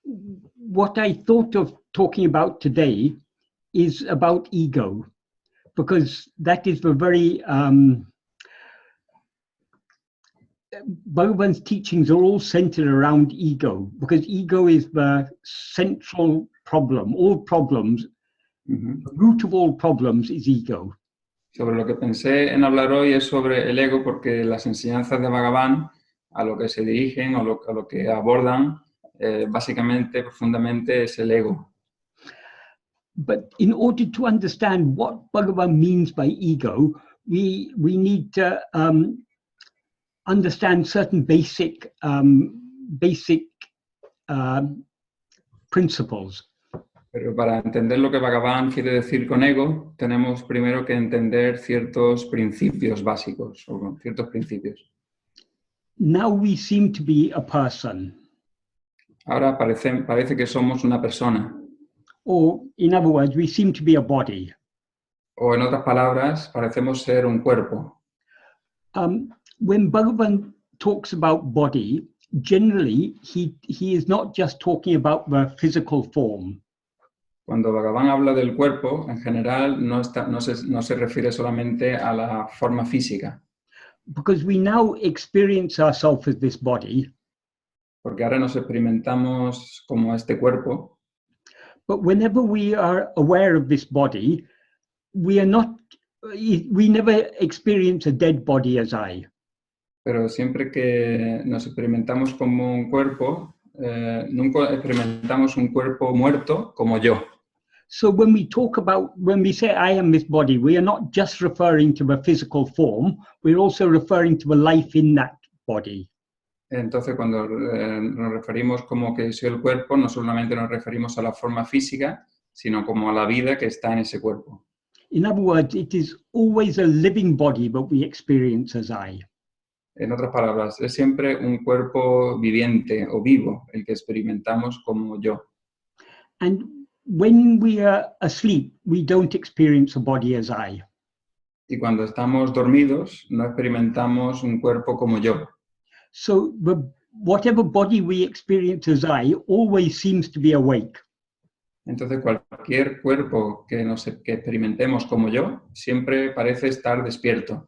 what I thought of talking about today is about ego, because that is the very Bhagavan's teachings are all centered around ego, because ego is the central problem. All problems, the root of all problems is ego. Sobre lo que pensé en hablar hoy es sobre el ego, porque las enseñanzas de Bhagavan, a lo que se dirigen o a lo que abordan, básicamente, profundamente, es el ego. But in order to understand what Bhagavan means by ego, we need to understand certain basic principles. Pero para entender lo que Bhagavan quiere decir con ego, tenemos primero que entender ciertos principios básicos, o ciertos principios. Now we seem to be a person. Ahora parece que somos una persona. Or, in other words, we seem to be a body. O en otras palabras, parecemos ser un cuerpo. When Bhagavan talks about body, generally he is not just talking about the physical form. Cuando Bhagavan habla del cuerpo, en general no se refiere solamente a la forma física. Because we now experience ourselves as this body. Porque ahora nos experimentamos como este cuerpo. But whenever we are aware of this body, we never experience a dead body as I. Pero siempre que nos experimentamos como un cuerpo, nunca experimentamos un cuerpo muerto como yo. So when we say I am this body, we are not just referring to the physical form, we're also referring to the life in that body. Entonces, cuando nos referimos como que soy el cuerpo, no solamente nos referimos a la forma física, sino como a la vida que está en ese cuerpo. In other words, it is always a living body that we experience as I. En otras palabras, es siempre un cuerpo viviente o vivo el que experimentamos como yo. And when we are asleep, we don't experience a body as I. Y cuando estamos dormidos, no experimentamos un cuerpo como yo. So whatever body we experience as I always seems to be awake. Entonces, cualquier cuerpo que experimentemos como yo, siempre parece estar despierto.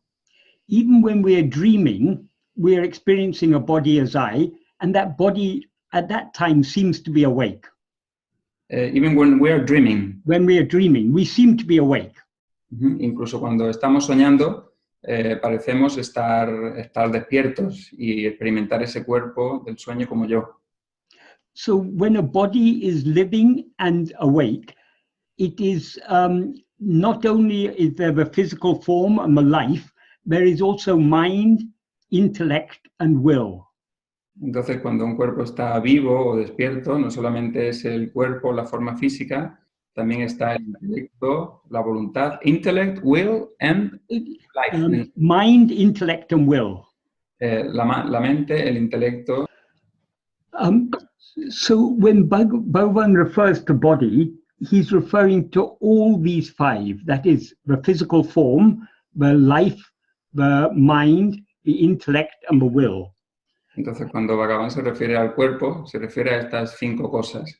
Even when we are dreaming, we are experiencing a body as I, and that body at that time seems to be awake. Even when we are dreaming. When we are dreaming, we seem to be awake. Incluso cuando estamos soñando, parecemos estar despiertos y experimentar ese cuerpo del sueño como yo. So when a body is living and awake, it is not only is there the physical form and the life, there is also mind, intellect, and will. Entonces, cuando un cuerpo está vivo o despierto, no solamente es el cuerpo, la forma física, también está el intelecto, la voluntad, intellect, will, and life. Mind, intellect, and will. La mente, el intelecto. So when Bhagavan refers to body, he's referring to all these five. That is the physical form, the life, the mind, the intellect, and the will. Entonces, cuando Bhagavan se refiere al cuerpo, se refiere a estas 5 cosas.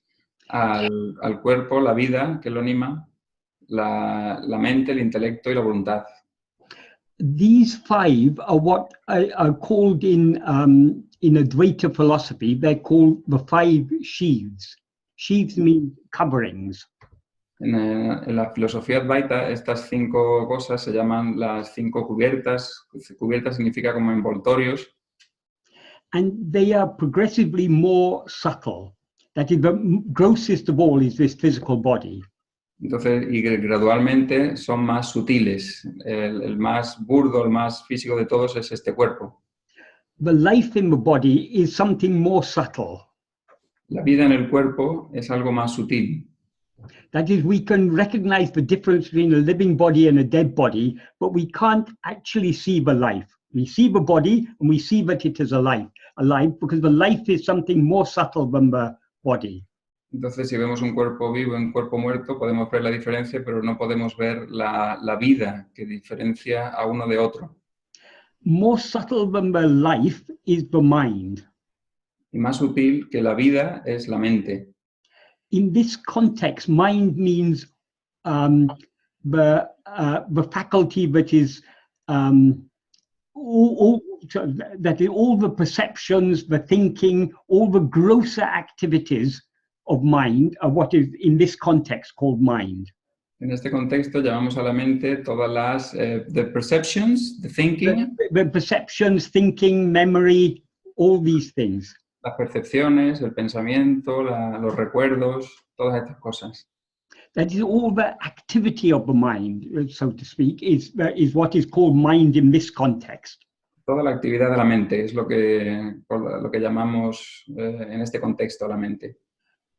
Al cuerpo, la vida, que lo anima, la mente, el intelecto y la voluntad. These 5 are what are called in Advaita philosophy, they're called the 5 sheaths. Sheaths mean coverings. En la filosofía Advaita, estas 5 cosas se llaman las 5 cubiertas. Cubierta significa como envoltorios. And they are progressively more subtle. That is, the grossest of all is this physical body. Entonces, y gradualmente son más sutiles. El más burdo, el más físico de todos es este cuerpo. The life in the body is something more subtle. La vida en el cuerpo es algo más sutil. That is, we can recognize the difference between a living body and a dead body, but we can't actually see the life. We see the body and we see that it is alive, because the life is something more subtle than the body. Entonces, si vemos un cuerpo vivo y un cuerpo muerto, podemos ver la diferencia, pero no podemos ver la vida que diferencia a uno de otro. More subtle than the life is the mind. y más sutil que la vida es la mente. In this context, mind means the faculty that is all the perceptions, the thinking, all the grosser activities of mind are what is in this context called mind. En este contexto llamamos a la mente todas las the perceptions, the thinking, The perceptions, thinking, memory, all these things. las percepciones, el pensamiento, los recuerdos, todas estas cosas. That is all the activity of the mind, so to speak, is what is called mind in this context. Toda la actividad de la mente es lo que llamamos en este contexto la mente.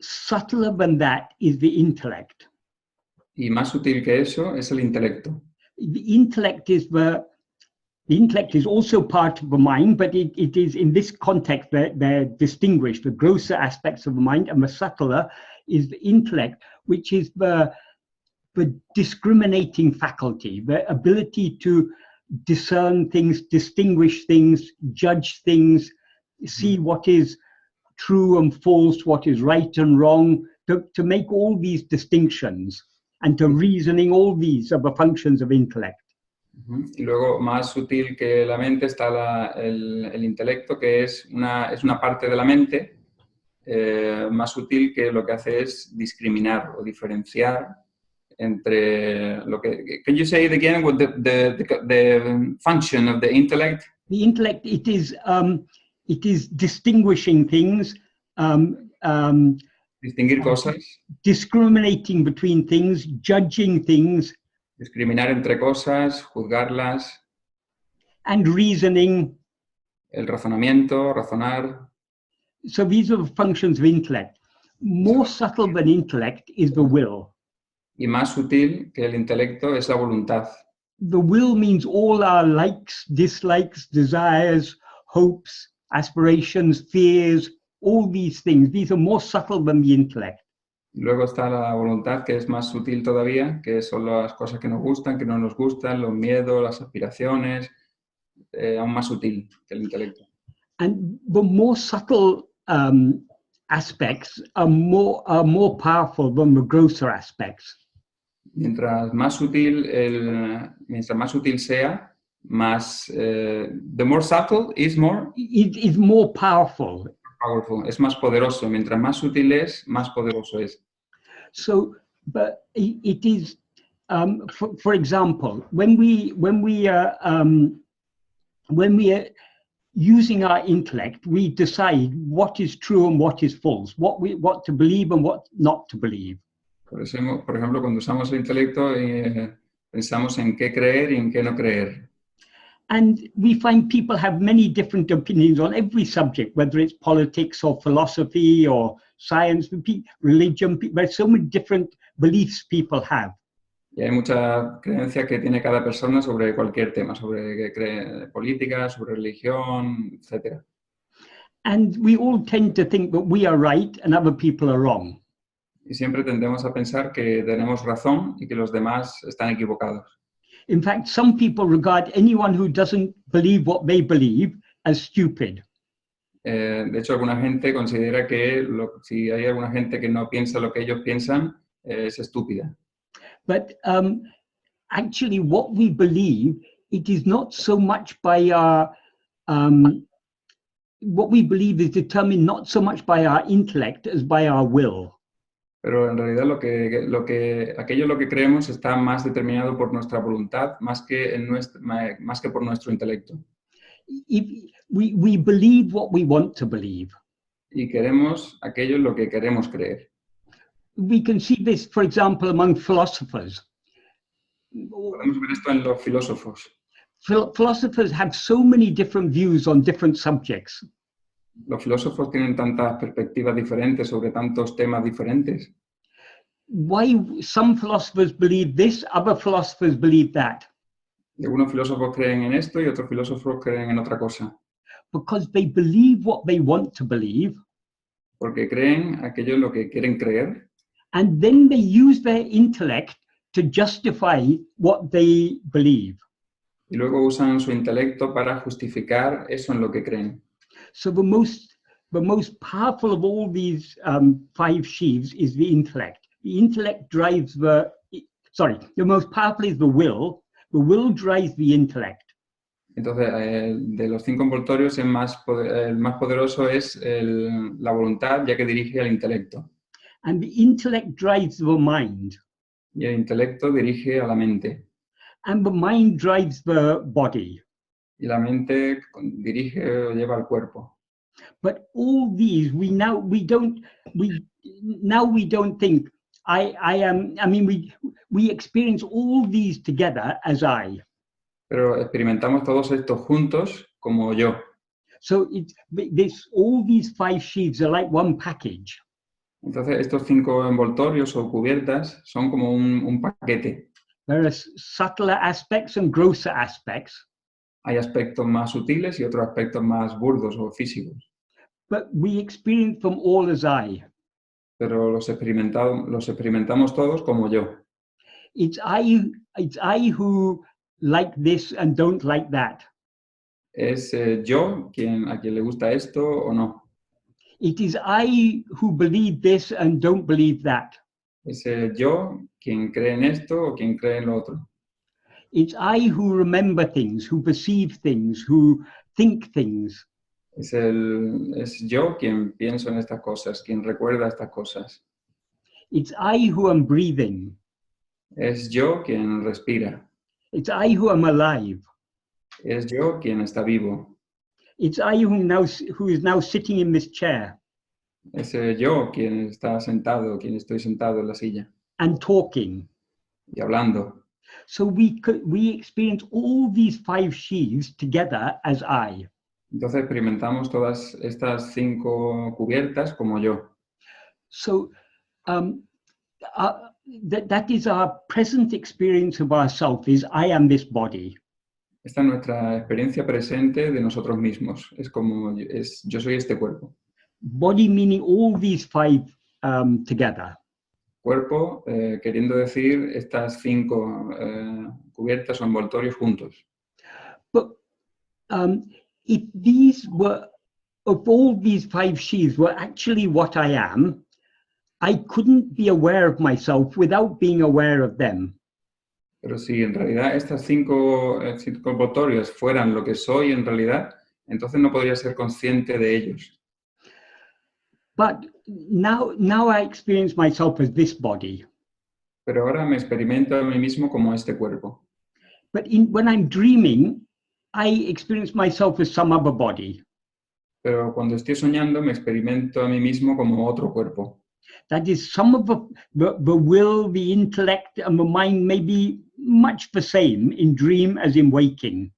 Subtler than that is the intellect. Y más sutil que eso es el intelecto. The intellect is also part of the mind, but it is in this context that they're distinguished. The grosser aspects of the mind, and the subtler is the intellect, which is the discriminating faculty, the ability to discern things, distinguish things, judge things, see what is true and false, what is right and wrong, to make all these distinctions, and to reasoning. All these are the functions of intellect. Y luego, más sutil que la mente está el intelecto, que es una parte de la mente, más sutil, que lo que hace es discriminar o diferenciar entre lo que... Can you say it again with the function of the intellect? The intellect, it is distinguishing things, Distinguir cosas, discriminating between things, judging things, discriminar entre cosas, juzgarlas, and reasoning. el razonamiento, razonar. So these are the functions of intellect. More subtle than intellect is the will. Y más sutil que el intelecto es la voluntad. The will means all our likes, dislikes, desires, hopes, aspirations, fears, all these things. These are more subtle than the intellect. Luego está la voluntad, que es más sutil todavía, que son las cosas que nos gustan, que no nos gustan, los miedos, las aspiraciones, aún más sutil que el intelecto. And the more subtle aspects are more powerful than the grosser aspects. Mientras más sutil sea, más the more subtle is more It is more powerful. powerful, es más poderoso. Mientras más sutil es, más poderoso es. So, but it is, for example, when we are using our intellect, we decide what is true and what is false, what to believe and what not to believe. Por ejemplo, cuando usamos el intelecto, pensamos en qué creer y en qué no creer. And we find people have many different opinions on every subject, whether it's politics or philosophy or science, religion. There's so many different beliefs people have. Y hay mucha creencia que tiene cada persona sobre cualquier tema, sobre política, sobre religión, etc. And we all tend to think that we are right and other people are wrong. Y siempre tendemos a pensar que tenemos razón y que los demás están equivocados. In fact, some people regard anyone who doesn't believe what they believe as stupid. De hecho, alguna gente considera que si hay alguna gente que no piensa lo que ellos piensan, es estúpida. But actually, what we believe, it is not so much by our, what we believe is determined not so much by our intellect as by our will. Pero en realidad aquello lo que creemos está más determinado por nuestra voluntad, más que por nuestro intelecto. If we believe what we want to believe. Y queremos aquello en lo que queremos creer. We can see this, for example, among philosophers. Podemos ver esto en los filósofos. Philosophers have so many different views on different subjects. Los filósofos tienen tantas perspectivas diferentes sobre tantos temas diferentes. Why some philosophers believe this, other philosophers believe that? Y algunos filósofos creen en esto y otros filósofos creen en otra cosa. Because they believe what they want to believe. Porque creen aquello en lo que quieren creer. And then they use their intellect to justify what they believe. Y luego usan su intelecto para justificar eso en lo que creen. So the most the most powerful of all these five sheaves is the intellect. The intellect drives the most powerful is the will. The will drives the intellect. Entonces, de los 5 envoltorios, el más poderoso es la voluntad, ya que dirige al intelecto. And the intellect drives the mind. Y el intelecto dirige a la mente. And the mind drives the body. Y la mente dirige o lleva al cuerpo. But all these, we don't think we experience all these together as I. Pero experimentamos todos estos juntos como yo. So all these five sheaves are like one package. Entonces, estos 5 envoltorios o cubiertas son como un paquete. There are subtler aspects and grosser aspects. Hay aspectos más sutiles y otros aspectos más burdos o físicos. But we experience them all as I. Pero los experimentamos todos como yo. It's I who like this and don't like that. Es yo a quien le gusta esto o no. It is I who believe this and don't believe that. Es yo quien cree en esto o quien cree en lo otro. It's I who remember things, who perceive things, who think things. Es yo quien pienso en estas cosas, quien recuerda estas cosas. It's I who am breathing. Es yo quien respira. It's I who am alive. Es yo quien está vivo. It's I who is now sitting in this chair. Es yo quien está sentado, quien estoy sentado en la silla. And talking. Y hablando. So we experience all these five sheaves together as I. Entonces experimentamos todas estas 5 cubiertas como yo. So that is our present experience of ourself, is I am this body. Esta es nuestra experiencia presente de nosotros mismos. Yo soy este cuerpo. Body meaning all these five together. Cuerpo, queriendo decir estas 5 cubiertas o envoltorios juntos. But if all these five sheaves were actually what I am, I couldn't be aware of myself without being aware of them. Pero si en realidad estas 5 envoltorios fueran lo que soy en realidad, entonces no podría ser consciente de ellos. But now I experience myself as this body. Pero ahora me experimento a mí mismo como este cuerpo. But when I'm dreaming, I experience myself as some other body. Pero cuando estoy soñando me experimento a mí mismo como otro cuerpo. That is, some of the will, the intellect, and the mind may be much the same in dream as in waking.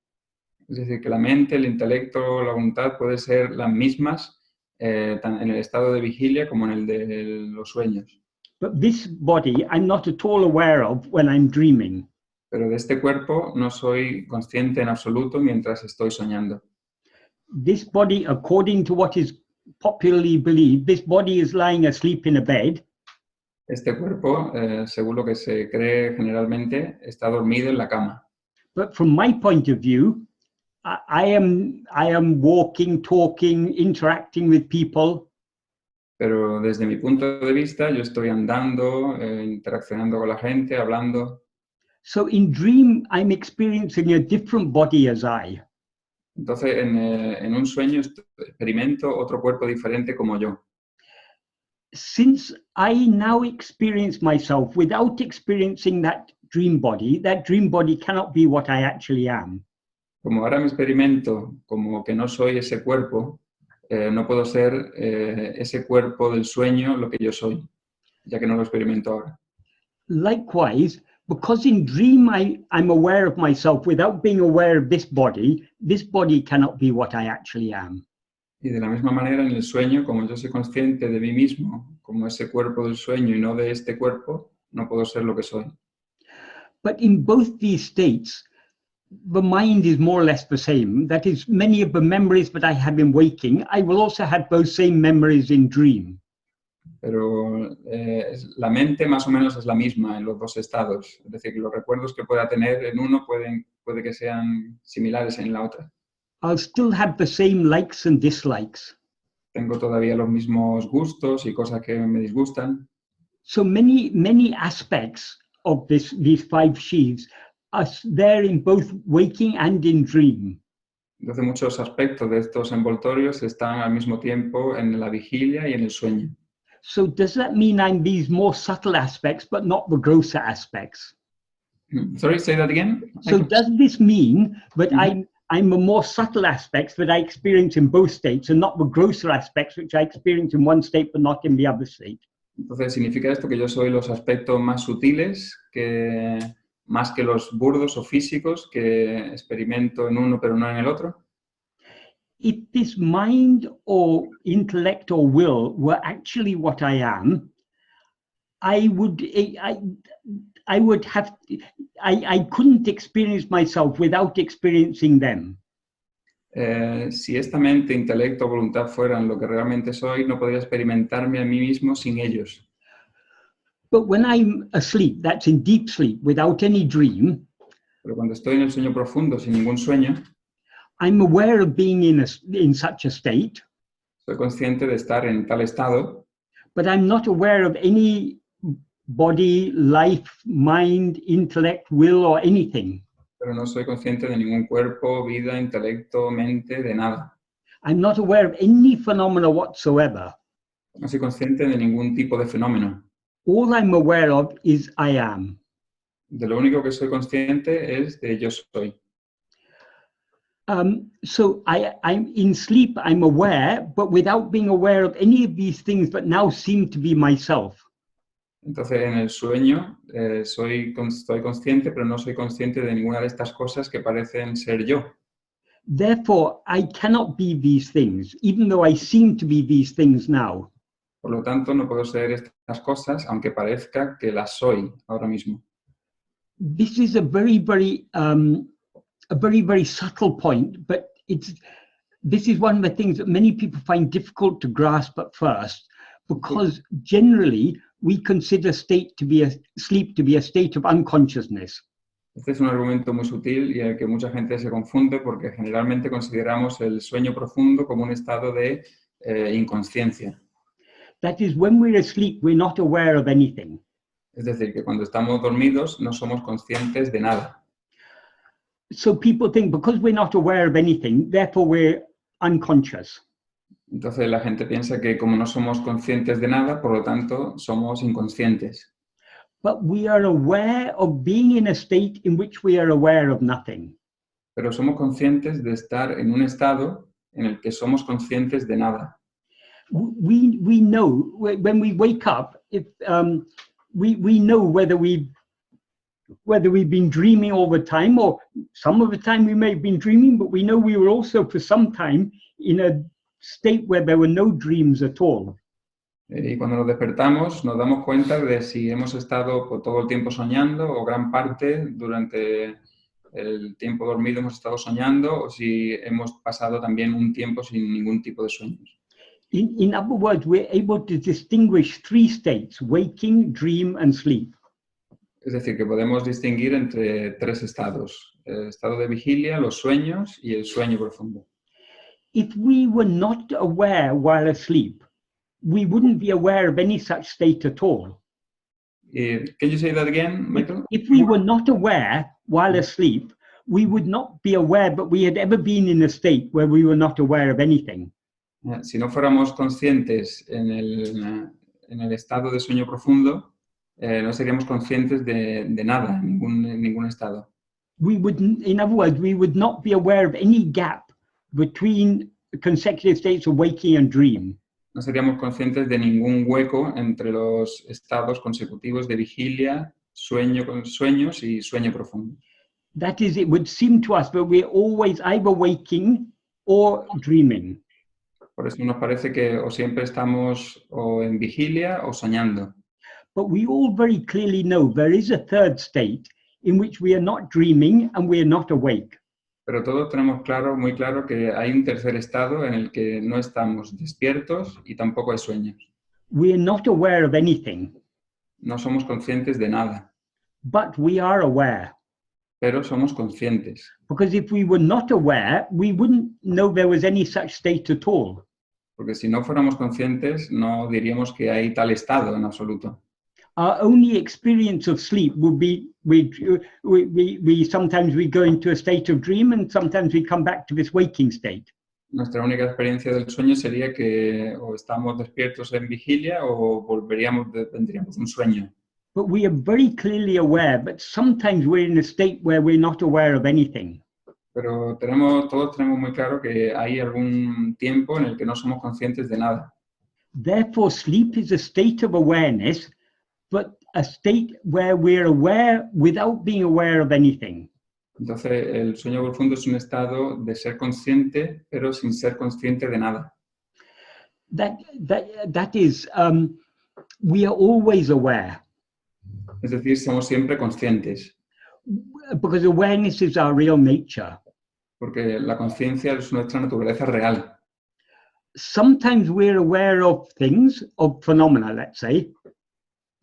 Es decir, que la mente, el intelecto, la voluntad pueden ser las mismas en el estado de vigilia como en el de los sueños. But this body I'm not at all aware of when I'm dreaming. Pero de este cuerpo no soy consciente en absoluto mientras estoy soñando. This body, according to what is popularly believed, this body is lying asleep in a bed. Este cuerpo, según lo que se cree generalmente, está dormido en la cama. But from my point of view, I am walking, talking, interacting with people. Pero desde mi punto de vista, yo estoy andando, interaccionando con la gente, hablando. So in dream, I'm experiencing a different body as I. Entonces, en un sueño experimento otro cuerpo diferente como yo. Since I now experience myself without experiencing that dream body cannot be what I actually am. Como ahora me experimento como que no soy ese cuerpo, no puedo ser ese cuerpo del sueño lo que yo soy, ya que no lo experimento ahora. Likewise, because in dream I'm aware of myself without being aware of this body cannot be what I actually am. Y de la misma manera en el sueño, como yo soy consciente de mí mismo, como ese cuerpo del sueño y no de este cuerpo, no puedo ser lo que soy. But in both these states, the mind is more or less the same. That is, many of the memories that I have in waking, I will also have those same memories in dream. Pero la mente más o menos es la misma en los dos estados. Es decir, que los recuerdos que pueda tener en uno puede que sean similares en la otra. I'll still have the same likes and dislikes. tengo todavía los mismos gustos y cosas que me disgustan. So many aspects of these five sheaves are there in both waking and in dream. Entonces muchos aspectos de estos envoltorios están al mismo tiempo en la vigilia y en el sueño. So does that mean I'm these more subtle aspects, but not the grosser aspects? Sorry, say that again. So does this mean that Mhm. I'm the more subtle aspects that I experience in both states and not the grosser aspects which I experience in one state but not in the other state? Entonces, ¿significa esto que yo soy los aspectos más sutiles, más que los burdos o físicos que experimento en uno pero no en el otro? If this mind or intellect or will were actually what I am, I couldn't experience myself without experiencing them. Si esta mente, intelecto o voluntad fueran lo que realmente soy, no podría experimentarme a mí mismo sin ellos. But when I'm asleep, that's in deep sleep, without any dream, Pero cuando estoy en el sueño profundo, sin ningún sueño, I'm aware of being in such a state, soy consciente de estar en tal estado, but I'm not aware of any body, life, mind, intellect, will, or anything. pero no soy consciente de ningún cuerpo, vida, intelecto, mente, de nada. I'm not aware of any phenomena whatsoever. No soy consciente de ningún tipo de fenómeno. All I'm aware of is I am. De lo único que soy consciente es de yo soy. So I'm in sleep, I'm aware, but without being aware of any of these things that now seem to be myself. Entonces, en el sueño estoy consciente, pero no soy consciente de ninguna de estas cosas que parecen ser yo. Therefore, I cannot be these things, even though I seem to be these things now. Por lo tanto, no puedo ser estas cosas, aunque parezca que las soy ahora mismo. This is a very, very subtle point, but this is one of the things that many people find difficult to grasp at first, because generally we consider sleep to be a state of unconsciousness. Este es un argumento muy sutil y en el que mucha gente se confunde porque generalmente consideramos el sueño profundo como un estado de inconsciencia. That is, when we're asleep, we're not aware of anything. Es decir, que cuando estamos dormidos no somos conscientes de nada. So people think because we're not aware of anything, therefore we're unconscious. Entonces la gente piensa que como no somos conscientes de nada, por lo tanto somos inconscientes. But we are aware of being in a state in which we are aware of nothing. Pero somos conscientes de estar en un estado en el que somos conscientes de nada. We know when we wake up, if we know whether we've been dreaming all the time, or some of the time we may have been dreaming, but we know we were also for some time in a state where there were no dreams at all. Y cuando nos despertamos nos damos cuenta de si hemos estado por todo el tiempo soñando o gran parte durante el tiempo dormido hemos estado soñando o si hemos pasado también un tiempo sin ningún tipo de sueños. In other words, we're able to distinguish three states: waking, dream, and sleep. Es decir, que podemos distinguir entre tres estados: el estado de vigilia, los sueños y el sueño profundo. If we were not aware while asleep, we wouldn't be aware of any such state at all. Can you say that again, Michael? If we were not aware while asleep, we would not be aware that we had ever been in a state where we were not aware of anything. Si no fuéramos conscientes en el estado de sueño profundo, no seríamos conscientes de nada, en ningún estado. In other words, we would not be aware of any gap between consecutive states of waking and dream. No seríamos conscientes de ningún hueco entre los estados consecutivos de vigilia, sueños y sueño profundo. That is, it would seem to us that we're always either waking or dreaming. Por eso nos parece que o siempre estamos o en vigilia o soñando. But we all very clearly know there is a third state in which we are not dreaming and we are not awake. Pero todos tenemos muy claro que hay un tercer estado en el que no estamos despiertos y tampoco hay sueños. We are not aware of anything. No somos conscientes de nada. But we are aware. Pero somos conscientes. Because if we were not aware, we wouldn't know there was any such state at all. Porque si no fuéramos conscientes, no diríamos que hay tal estado en absoluto. Our only experience of sleep would be we sometimes we go into a state of dream and sometimes we come back to this waking state. Nuestra única experiencia del sueño sería que o estamos despiertos en vigilia o tendríamos un sueño. But we are very clearly aware, but sometimes we're in a state where we're not aware of anything. Pero todos tenemos muy claro que hay algún tiempo en el que no somos conscientes de nada. Therefore, sleep is a state of awareness, but a state where we're aware without being aware of anything. Entonces, el sueño profundo es un estado de ser consciente, pero sin ser consciente de nada. That is, we are always aware. Es decir, somos siempre conscientes, Because awareness is our real nature. porque la conciencia es nuestra naturaleza real. Sometimes we're aware of things, of phenomena, let's say.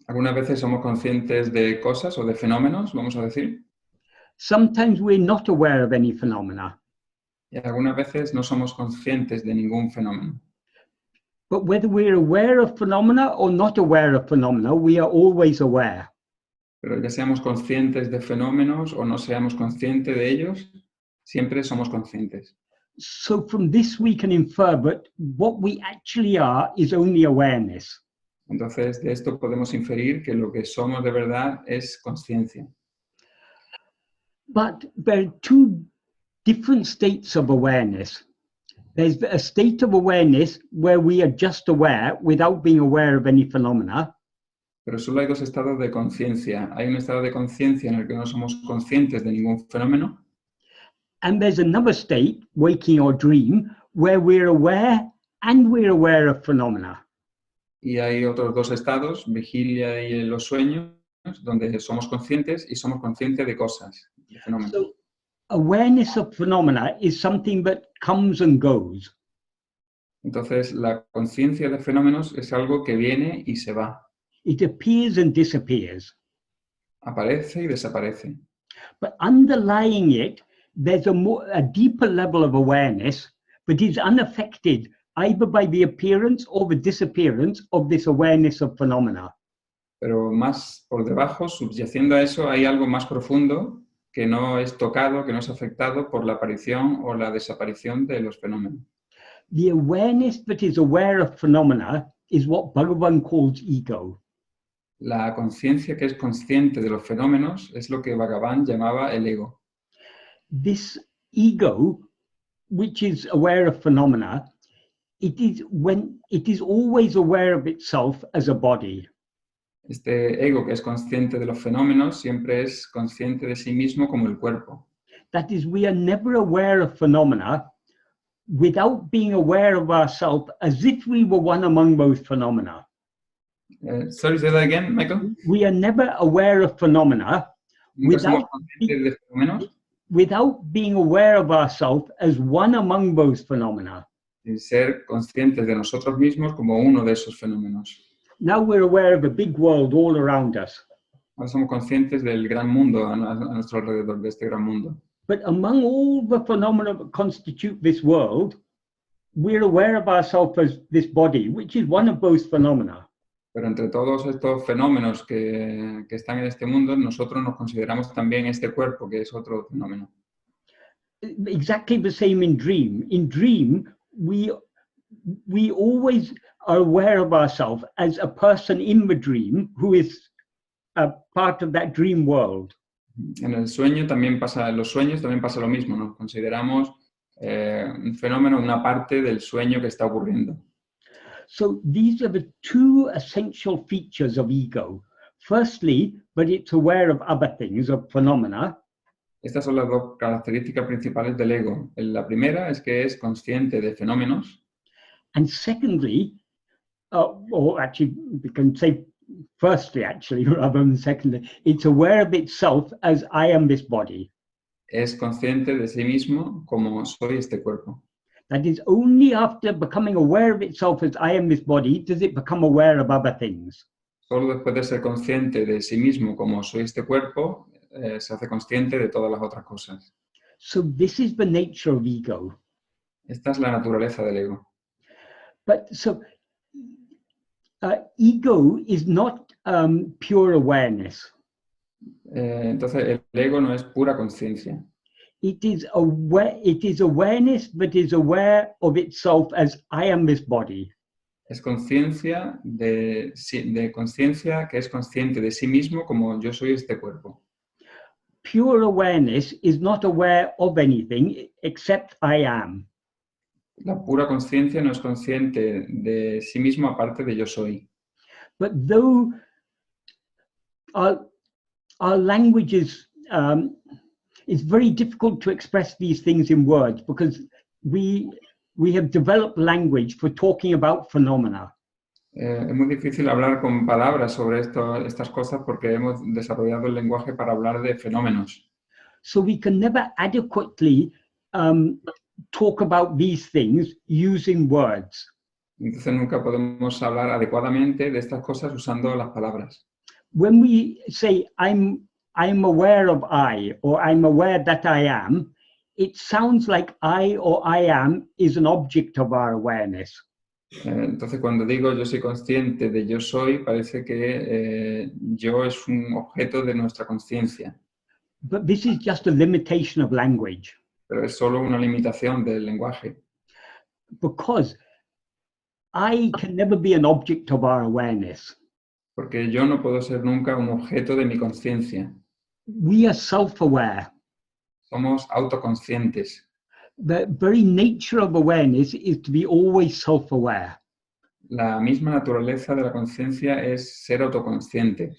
Algunas veces somos conscientes de cosas o de fenómenos, vamos a decir, Sometimes we're not aware of any phenomena. y algunas veces no somos conscientes de ningún fenómeno. But whether we're aware of phenomena or not aware of phenomena, we are always aware. Pero ya seamos conscientes de fenómenos o no seamos conscientes de ellos, siempre somos conscientes. So from this we can infer that what we actually are is only awareness. Entonces, de esto podemos inferir que lo que somos de verdad es conciencia. But there are two different states of awareness. There's a state of awareness where we are just aware without being aware of any phenomena. Pero solo hay dos estados de conciencia. Hay un estado de conciencia en el que no somos conscientes de ningún fenómeno. And there's another state, waking or dream, where we're aware and we're aware of phenomena. Y hay otros dos estados, vigilia y los sueños, donde somos conscientes y somos conscientes de cosas, de fenómenos. So awareness of phenomena is something that comes and goes. Entonces, la conciencia de fenómenos es algo que viene y se va. It appears and disappears. Aparece y desaparece. But underlying it, there's a deeper level of awareness, but is unaffected either by the appearance or the disappearance of this awareness of phenomena. Pero más por debajo, subyaciendo a eso, hay algo más profundo que no es tocado, que no es afectado por la aparición o la desaparición de los fenómenos. The awareness that is aware of phenomena is what Bhagavan calls ego. La conciencia que es consciente de los fenómenos es lo que Bhagavan llamaba el ego. This ego, which is aware of phenomena, it is always aware of itself as a body. Este ego que es consciente de los fenómenos siempre es consciente de sí mismo como el cuerpo. That is, we are never aware of phenomena without being aware of ourselves as if we were one among those phenomena. Sorry, say that again, Michael. We are never aware of phenomena Nunca somos conscientes de fenómenos without being aware of ourselves as one among those phenomena. sin ser conscientes de nosotros mismos como uno de esos fenómenos. Now we're aware of a big world all around us. Ahora somos conscientes del gran mundo a nuestro alrededor, de este gran mundo. But among all the phenomena that constitute this world, we're aware of ourselves as this body, which is one of those phenomena. Pero entre todos estos fenómenos que están en este mundo, nosotros nos consideramos también este cuerpo, que es otro fenómeno. Exactly the same in dream. In dream, we always are aware of ourselves as a person in the dream who is a part of that dream world. En el sueño también pasa, en los sueños también pasa lo mismo, nos consideramos un fenómeno, una parte del sueño que está ocurriendo. So these are the two essential features of ego. Firstly, that it's aware of other things, of phenomena. Estas son las dos características principales del ego. La primera es que es consciente de fenómenos. And secondly, or actually, we can say firstly, actually, rather than secondly, it's aware of itself as I am this body. Es consciente de sí mismo como soy este cuerpo. That is, only after becoming aware of itself as I am this body does it become aware of other things. Solo después de ser consciente de sí mismo como soy este cuerpo, se hace consciente de todas las otras cosas. So this is the nature of ego. Esta es la naturaleza del ego. But so ego is not pure awareness. Entonces, el ego no es pura conciencia. It is awareness, but is aware of itself as I am this body. Es conciencia de conciencia que es consciente de sí mismo como yo soy este cuerpo. Pure awareness is not aware of anything except I am. La pura conciencia no es consciente de sí mismo aparte de yo soy. But though our language is it's very difficult to express these things in words because we have developed language for talking about phenomena. Es muy difícil hablar con palabras sobre estas cosas porque hemos desarrollado el lenguaje para hablar de fenómenos. So we can never adequately talk about these things using words. Entonces nunca podemos hablar adecuadamente de estas cosas usando las palabras. When we say I'm aware of I, or I'm aware that I am, it sounds like I or I am is an object of our awareness. Entonces cuando digo yo soy consciente de yo soy, parece que yo es un objeto de nuestra conciencia. But this is just a limitation of language. Pero es solo una limitación del lenguaje. Because I can never be an object of our awareness. Porque yo no puedo ser nunca un objeto de mi conciencia. We are self-aware. Somos autoconscientes. The very nature of awareness is to be always self-aware. La misma naturaleza de la conciencia es ser autoconsciente.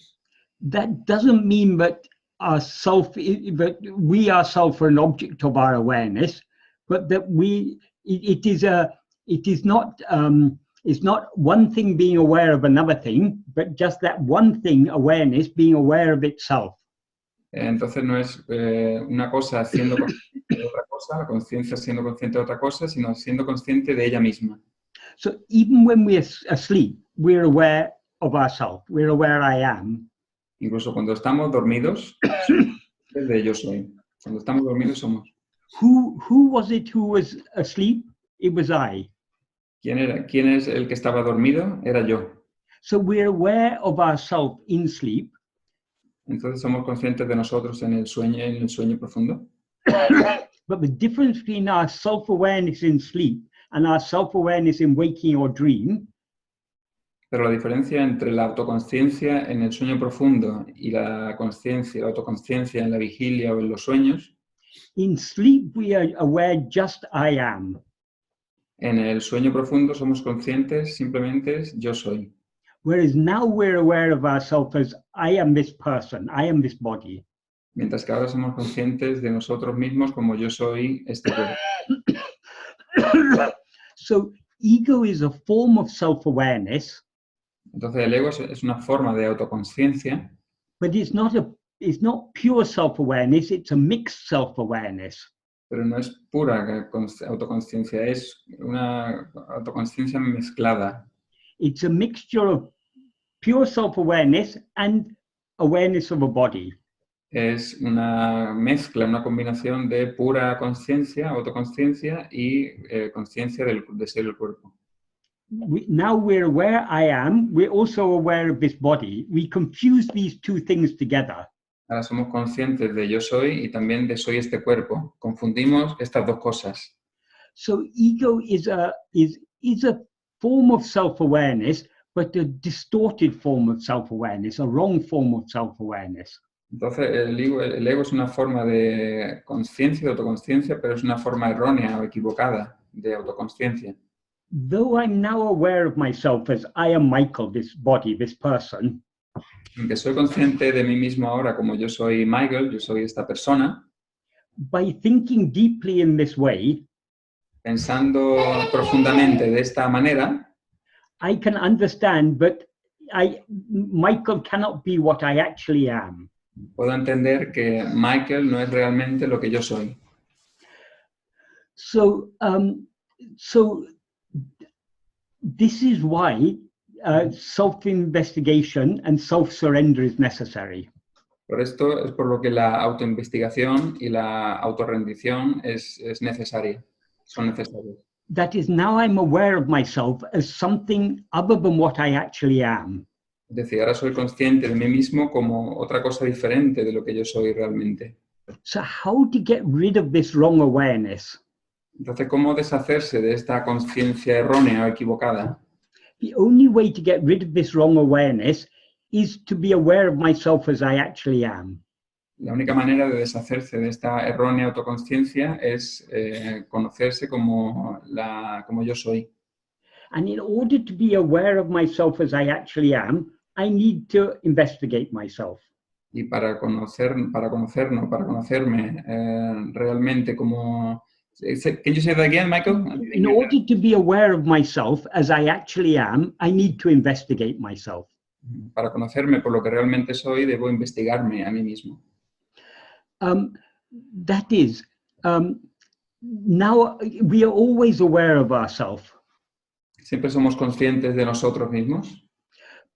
That doesn't mean that we ourselves are an object of our awareness, but that it's not one thing being aware of another thing, but just that one thing, awareness, being aware of itself. Entonces no es una cosa siendo consciente de otra cosa, la conciencia siendo consciente de otra cosa, sino siendo consciente de ella misma. So even when we're asleep, we're aware of ourselves. We're aware I am. Incluso cuando estamos dormidos, de yo soy. Cuando estamos dormidos somos. Who was it who was asleep? It was I. ¿Quién era? ¿Quién es el que estaba dormido? Era yo. So we're aware of ourselves in sleep. Entonces somos conscientes de nosotros en el sueño profundo. But the difference between our self-awareness in sleep and our self-awareness in waking or dream Pero la diferencia entre la autoconsciencia en el sueño profundo y la autoconsciencia en la vigilia o en los sueños, in sleep we are aware just I am. en el sueño profundo somos conscientes simplemente yo soy. Whereas now we're aware of ourselves as I am this person, I am this body. Mientras que ahora somos conscientes de nosotros mismos como yo soy este cuerpo. So ego is a form of self-awareness. Entonces el ego es una forma de autoconsciencia, But it's not pure self-awareness, it's a mixed self-awareness. pero no es pura autoconsciencia, es una autoconsciencia mezclada. It's a mixture of pure self-awareness and awareness of a body. Es una mezcla, una combinación de pura conciencia, autoconsciencia y conciencia de ser el cuerpo. Now we're aware I am, we're also aware of this body. We confuse these two things together. Ahora somos conscientes de yo soy y también de soy este cuerpo. Confundimos estas dos cosas. So ego is a form of self-awareness, but a distorted form of self-awareness, a wrong form of self-awareness. Entonces el ego es una forma de conciencia, de autoconsciencia, pero es una forma errónea o equivocada de autoconsciencia. Though I'm now aware of myself as I am Michael, this body, this person, Aunque soy consciente de mí mismo ahora como yo soy Michael, yo soy esta persona, by thinking deeply in this way, pensando profundamente de esta manera, I can understand that Michael cannot be what I actually am. puedo entender que Michael no es realmente lo que yo soy. So this is why self-investigation and self-surrender is necessary. Por esto es por lo que la autoinvestigación y la autorrendición es necesaria, son necesarios. That is, now I'm aware of myself as something other than what I actually am. Es decir, ahora soy consciente de mí mismo como otra cosa diferente de lo que yo soy realmente. So how to get rid of this wrong awareness? Entonces, ¿cómo deshacerse de esta conciencia errónea o equivocada? The only way to get rid of this wrong awareness is to be aware of myself as I actually am. La única manera de deshacerse de esta errónea autoconsciencia es conocerse como yo soy. And in order to be aware of myself as I actually am, I need to investigate myself. Y para conocerme realmente como... Can you say that again, Michael? In order to be aware of myself as I actually am, I need to investigate myself. Para conocerme por lo que realmente soy, debo investigarme a mí mismo. That is, now we are always aware of ourselves. Siempre somos conscientes de nosotros mismos,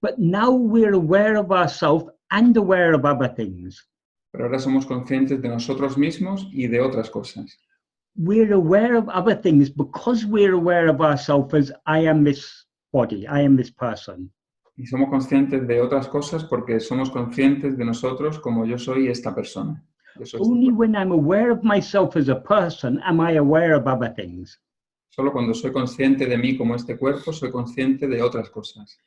But now we're aware of ourselves and aware of other things. pero ahora somos conscientes de nosotros mismos y de otras cosas. We're aware of other things because we're aware of ourselves as I am this body, I am this person. Y somos conscientes de otras cosas porque somos conscientes de nosotros como yo soy esta persona. Yo soy Only when I'm aware of myself as a person am I aware of other things. Solo cuando soy consciente de mí como este cuerpo, soy consciente de otras cosas.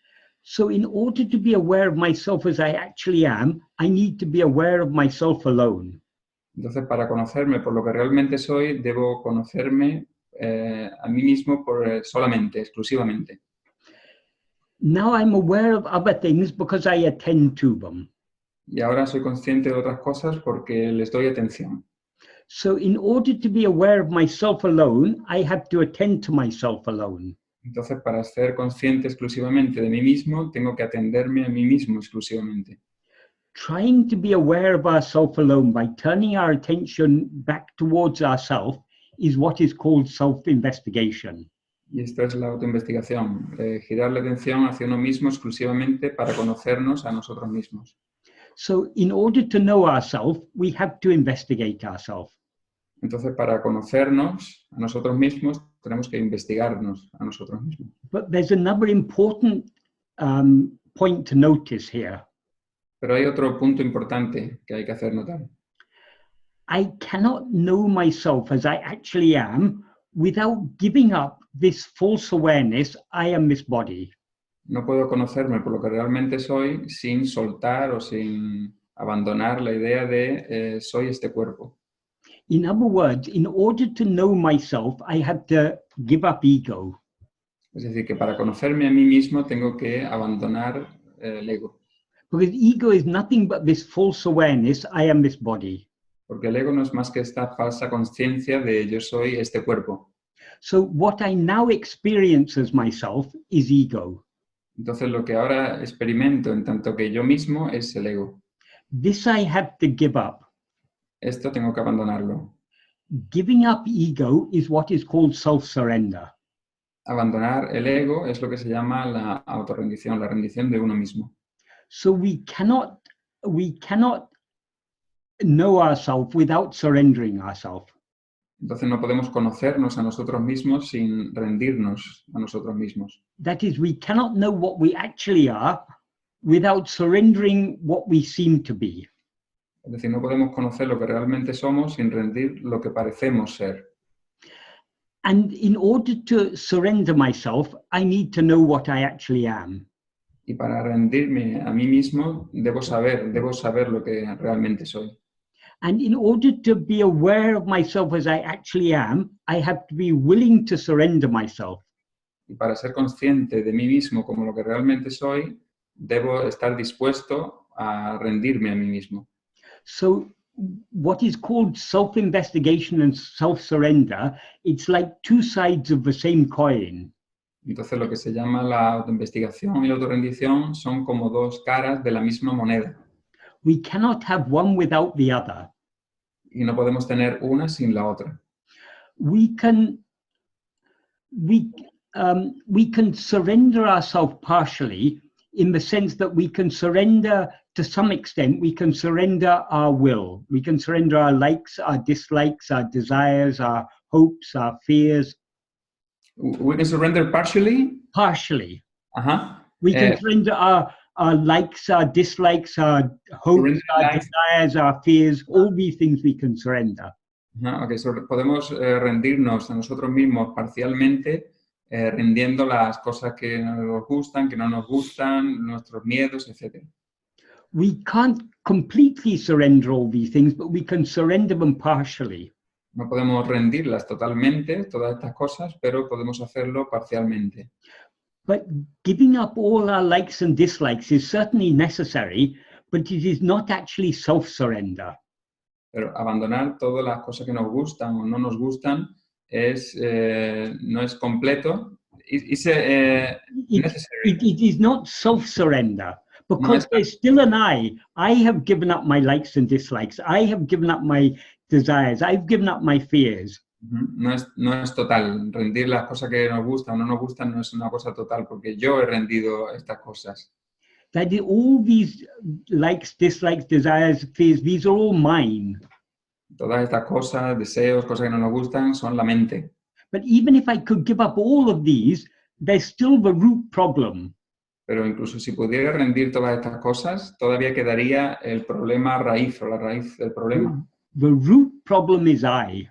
So in order to be aware of myself as I actually am, I need to be aware of myself alone. Entonces, para conocerme por lo que realmente soy, debo conocerme a mí mismo solamente, exclusivamente. Now I'm aware of other things because I attend to them. Y ahora soy consciente de otras cosas porque les doy atención. So in order to be aware of myself alone, I have to attend to myself alone. Entonces, para ser consciente exclusivamente de mí mismo, tengo que atenderme a mí mismo exclusivamente. Trying to be aware of ourselves alone by turning our attention back towards ourselves is what is called self-investigation. Y esto es la autoinvestigación, girar la atención hacia uno mismo exclusivamente para conocernos a nosotros mismos. So in order to know ourselves, we have to investigate ourselves. Entonces, para conocernos a nosotros mismos, tenemos que investigarnos a nosotros mismos. But there's another important point to notice here. Pero hay otro punto importante que hay que hacer notar. I cannot know myself as I actually am without giving up this false awareness, I am this body. No puedo conocerme por lo que realmente soy sin soltar o sin abandonar la idea de soy este cuerpo. In other words, in order to know myself, I have to give up ego. Es decir, que para conocerme a mí mismo tengo que abandonar el ego. Because ego is nothing but this false awareness, I am this body. Porque el ego no es más que esta falsa conciencia de yo soy este cuerpo. So what I now experience as myself is ego. Entonces lo que ahora experimento en tanto que yo mismo es el ego. This I have to give up. Esto tengo que abandonarlo. Giving up ego is what is called self-surrender. Abandonar el ego es lo que se llama la autorrendición, la rendición de uno mismo. So we cannot know ourselves without surrendering ourselves. Entonces no podemos conocernos a nosotros mismos sin rendirnos a nosotros mismos. That is, we cannot know what we actually are without surrendering what we seem to be. Es decir, no podemos conocer lo que realmente somos sin rendir lo que parecemos ser. And in order to surrender myself, I need to know what I actually am. Y para rendirme a mí mismo, debo saber lo que realmente soy. And in order to be aware of myself as I actually am, I have to be willing to surrender myself. Y para ser consciente de mí mismo como lo que realmente soy, debo estar dispuesto a rendirme a mí mismo. So what is called self-investigation and self-surrender, it's like two sides of the same coin. Entonces lo que se llama la autoinvestigación y la autorrendición son como dos caras de la misma moneda. We cannot have one without the other. Y no podemos tener una sin la otra. We can surrender ourselves partially in the sense that we can surrender to some extent, we can surrender our will. We can surrender our likes, our dislikes, our desires, our hopes, our fears. We can surrender partially. Partially. Ajá. We can surrender our likes, our dislikes, our hopes, our likes. desires, our fears, all these things we can surrender. Okay, podemos rendirnos a nosotros mismos parcialmente, rindiendo las cosas que nos gustan, que no nos gustan, nuestros miedos, etc. We can't completely surrender all these things, but we can surrender them partially. No podemos rendirlas totalmente, todas estas cosas, pero podemos hacerlo parcialmente. But giving up all our likes and dislikes is certainly necessary, but it is not actually self-surrender. Pero abandonar todas las cosas que nos gustan o no nos gustan no es completo. It's necessary. It is not self-surrender, because No there's still an I. I have given up my likes and dislikes. I have given up my desires. I've given up my fears. No es total. Rendir las cosas que nos gustan o no nos gustan no es una cosa total, porque yo he rendido estas cosas. That is, all these likes, dislikes, desires, fears, these are all mine. Todas estas cosas, deseos, cosas que no nos gustan, son la mente. But even if I could give up all of these, there's still the root problem. Pero incluso si pudiera rendir todas estas cosas, todavía quedaría el problema raíz o la raíz del problema. The root problem is I.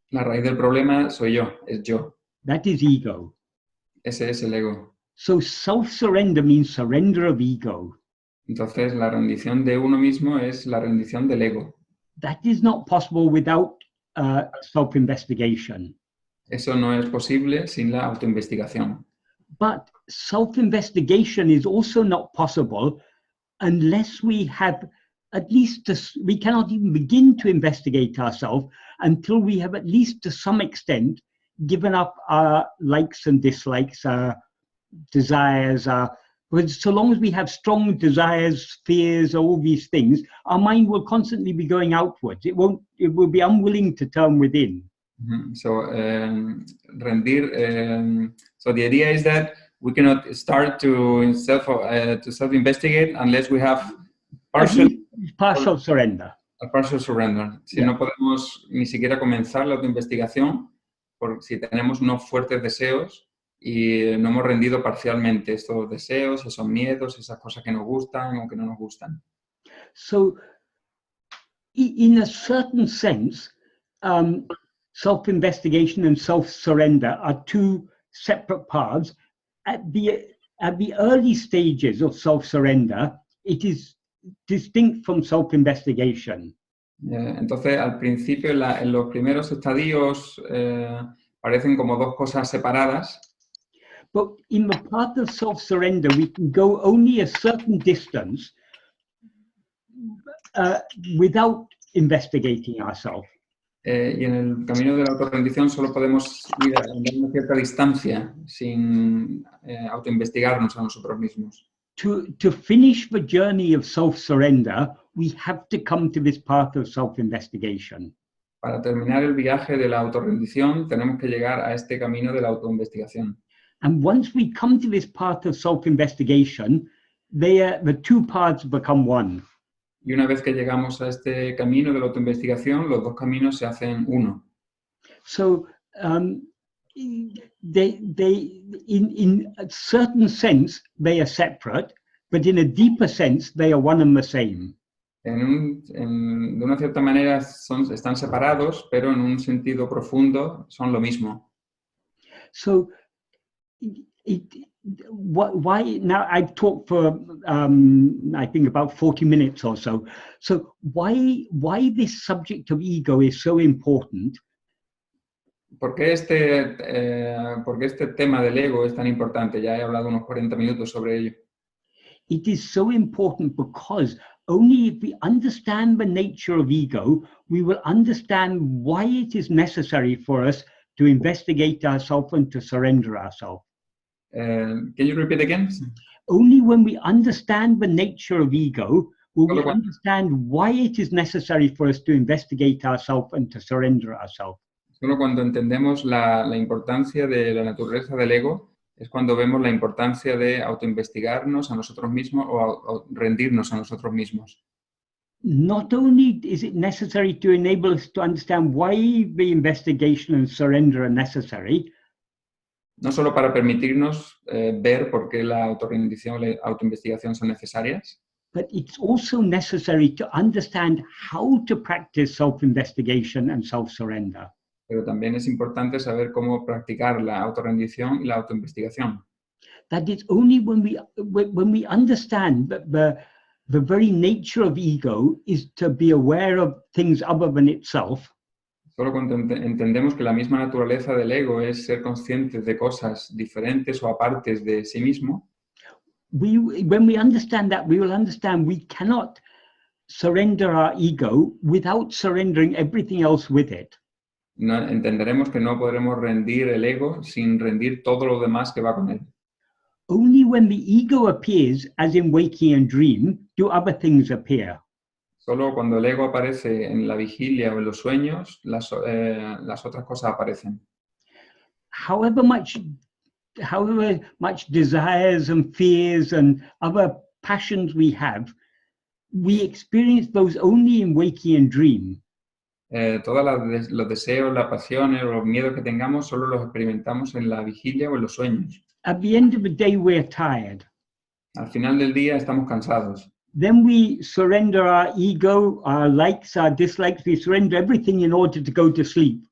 La raíz del problema soy yo, es yo. That is ego. Ese es el ego. So self-surrender means surrender of ego. Entonces, la rendición de uno mismo es la rendición del ego. That is not possible without self-investigation. Eso no es posible sin la autoinvestigación. But self-investigation is also not possible unless we have at least, we cannot even begin to investigate ourselves until we have at least to some extent given up our likes and dislikes, our desires, because so long as we have strong desires, fears, all these things, our mind will constantly be going outwards. It will be unwilling to turn within. So so the idea is that we cannot start to self-investigate unless we have partial surrender. A partial surrender. Si no podemos ni siquiera comenzar la autoinvestigación, si tenemos unos fuertes deseos y no hemos rendido parcialmente estos deseos, esos miedos, esas cosas que nos gustan o que no nos gustan. So, in a certain sense, self-investigation and self-surrender are two separate paths. At the early stages of self-surrender, it is distinct from self-investigation. Entonces, al principio, en los primeros estadios, parecen como dos cosas separadas. But in the path of self-surrender, we can go only a certain distance without investigating ourselves. Y en el camino de la autorrendición solo podemos ir a una cierta distancia sin autoinvestigarnos a nosotros mismos. To finish the journey of self-surrender, we have to come to this path of self-investigation. Para terminar el viaje de la autorrendición, tenemos que llegar a este camino de la autoinvestigación. And once we come to this path of self-investigation, the two paths become one. Y una vez que llegamos a este camino de la autoinvestigación, los dos caminos se hacen uno. So, in a certain sense, they are separate, but in a deeper sense, they are one and the same. De una cierta manera están separados, pero en un sentido profundo son lo mismo. So, why now? I've talked for I think about 40 minutes or so. So why this subject of ego is so important? ¿Por qué este tema del ego es tan importante? Ya he hablado unos 40 minutos sobre ello. It is so important because only if we understand the nature of ego, we will understand why it is necessary for us to investigate ourselves and to surrender ourselves. Can you repeat again? Only when we understand the nature of ego will we understand why it is necessary for us to investigate ourselves and to surrender ourselves. Solo cuando entendemos la importancia de la naturaleza del ego es cuando vemos la importancia de autoinvestigarnos a nosotros mismos o rendirnos a nosotros mismos. Not only is it necessary to enable us to understand why the investigation and surrender are necessary, no solo para permitirnos ver por qué la autorrendición y la autoinvestigación son necesarias, but it's also necessary to understand how to practice self-investigation and self-surrender. pero también es importante saber cómo practicar la autorrendición y la autoinvestigación. That it's only when we understand that the very nature of ego is to be aware of things other than itself, Solo cuando entendemos que la misma naturaleza del ego es ser conscientes de cosas diferentes o apartes de sí mismo, when we understand that, we will understand we cannot surrender our ego without surrendering everything else with it. entenderemos que no podremos rendir el ego sin rendir todo lo demás que va con él. Only when the ego appears, as in waking and dream, do other things appear. Solo cuando el ego aparece en la vigilia o en los sueños, las otras cosas aparecen. However much desires and fears and other passions we have, we experience those only in waking and dream. Todos los deseos, las pasiones o los miedos que tengamos solo los experimentamos en la vigilia o en los sueños. At the end of the day, we're tired. Al final del día estamos cansados. Then we surrender our ego, our likes, our dislikes. We surrender everything in order to go to sleep.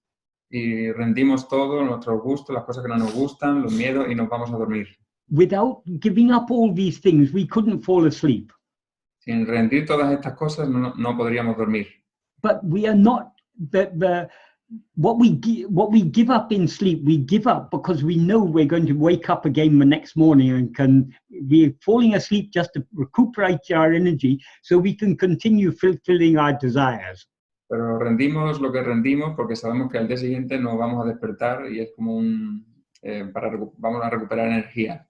Y rendimos todo, nuestros gustos, las cosas que no nos gustan, los miedos, y nos vamos a dormir. Without giving up all these things, we couldn't fall asleep. Sin rendir todas estas cosas no podríamos dormir. But we are not what we give up in sleep. We give up because we know we're going to wake up again the next morning and we're falling asleep just to recuperate our energy so we can continue fulfilling our desires. Pero rendimos lo que rendimos porque sabemos que al día siguiente nos vamos a despertar y es como vamos a recuperar energía.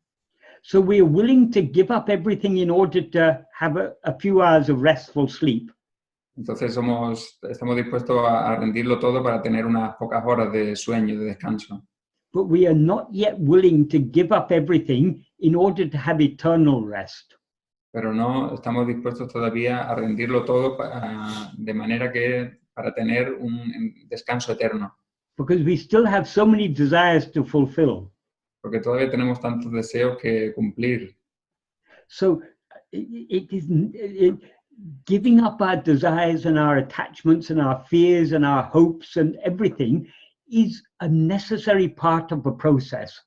So we're willing to give up everything in order to have a few hours of restful sleep. Entonces estamos dispuestos a rendirlo todo para tener unas pocas horas de sueño, de descanso. But we are not yet willing to give up everything in order to have eternal rest. Pero no estamos dispuestos todavía a rendirlo todo de manera que para tener un descanso eterno. Because we still have so many desires to fulfill. Porque todavía tenemos tantos deseos que cumplir. So giving up our desires and our attachments and our fears and our hopes and everything is a necessary part of the process.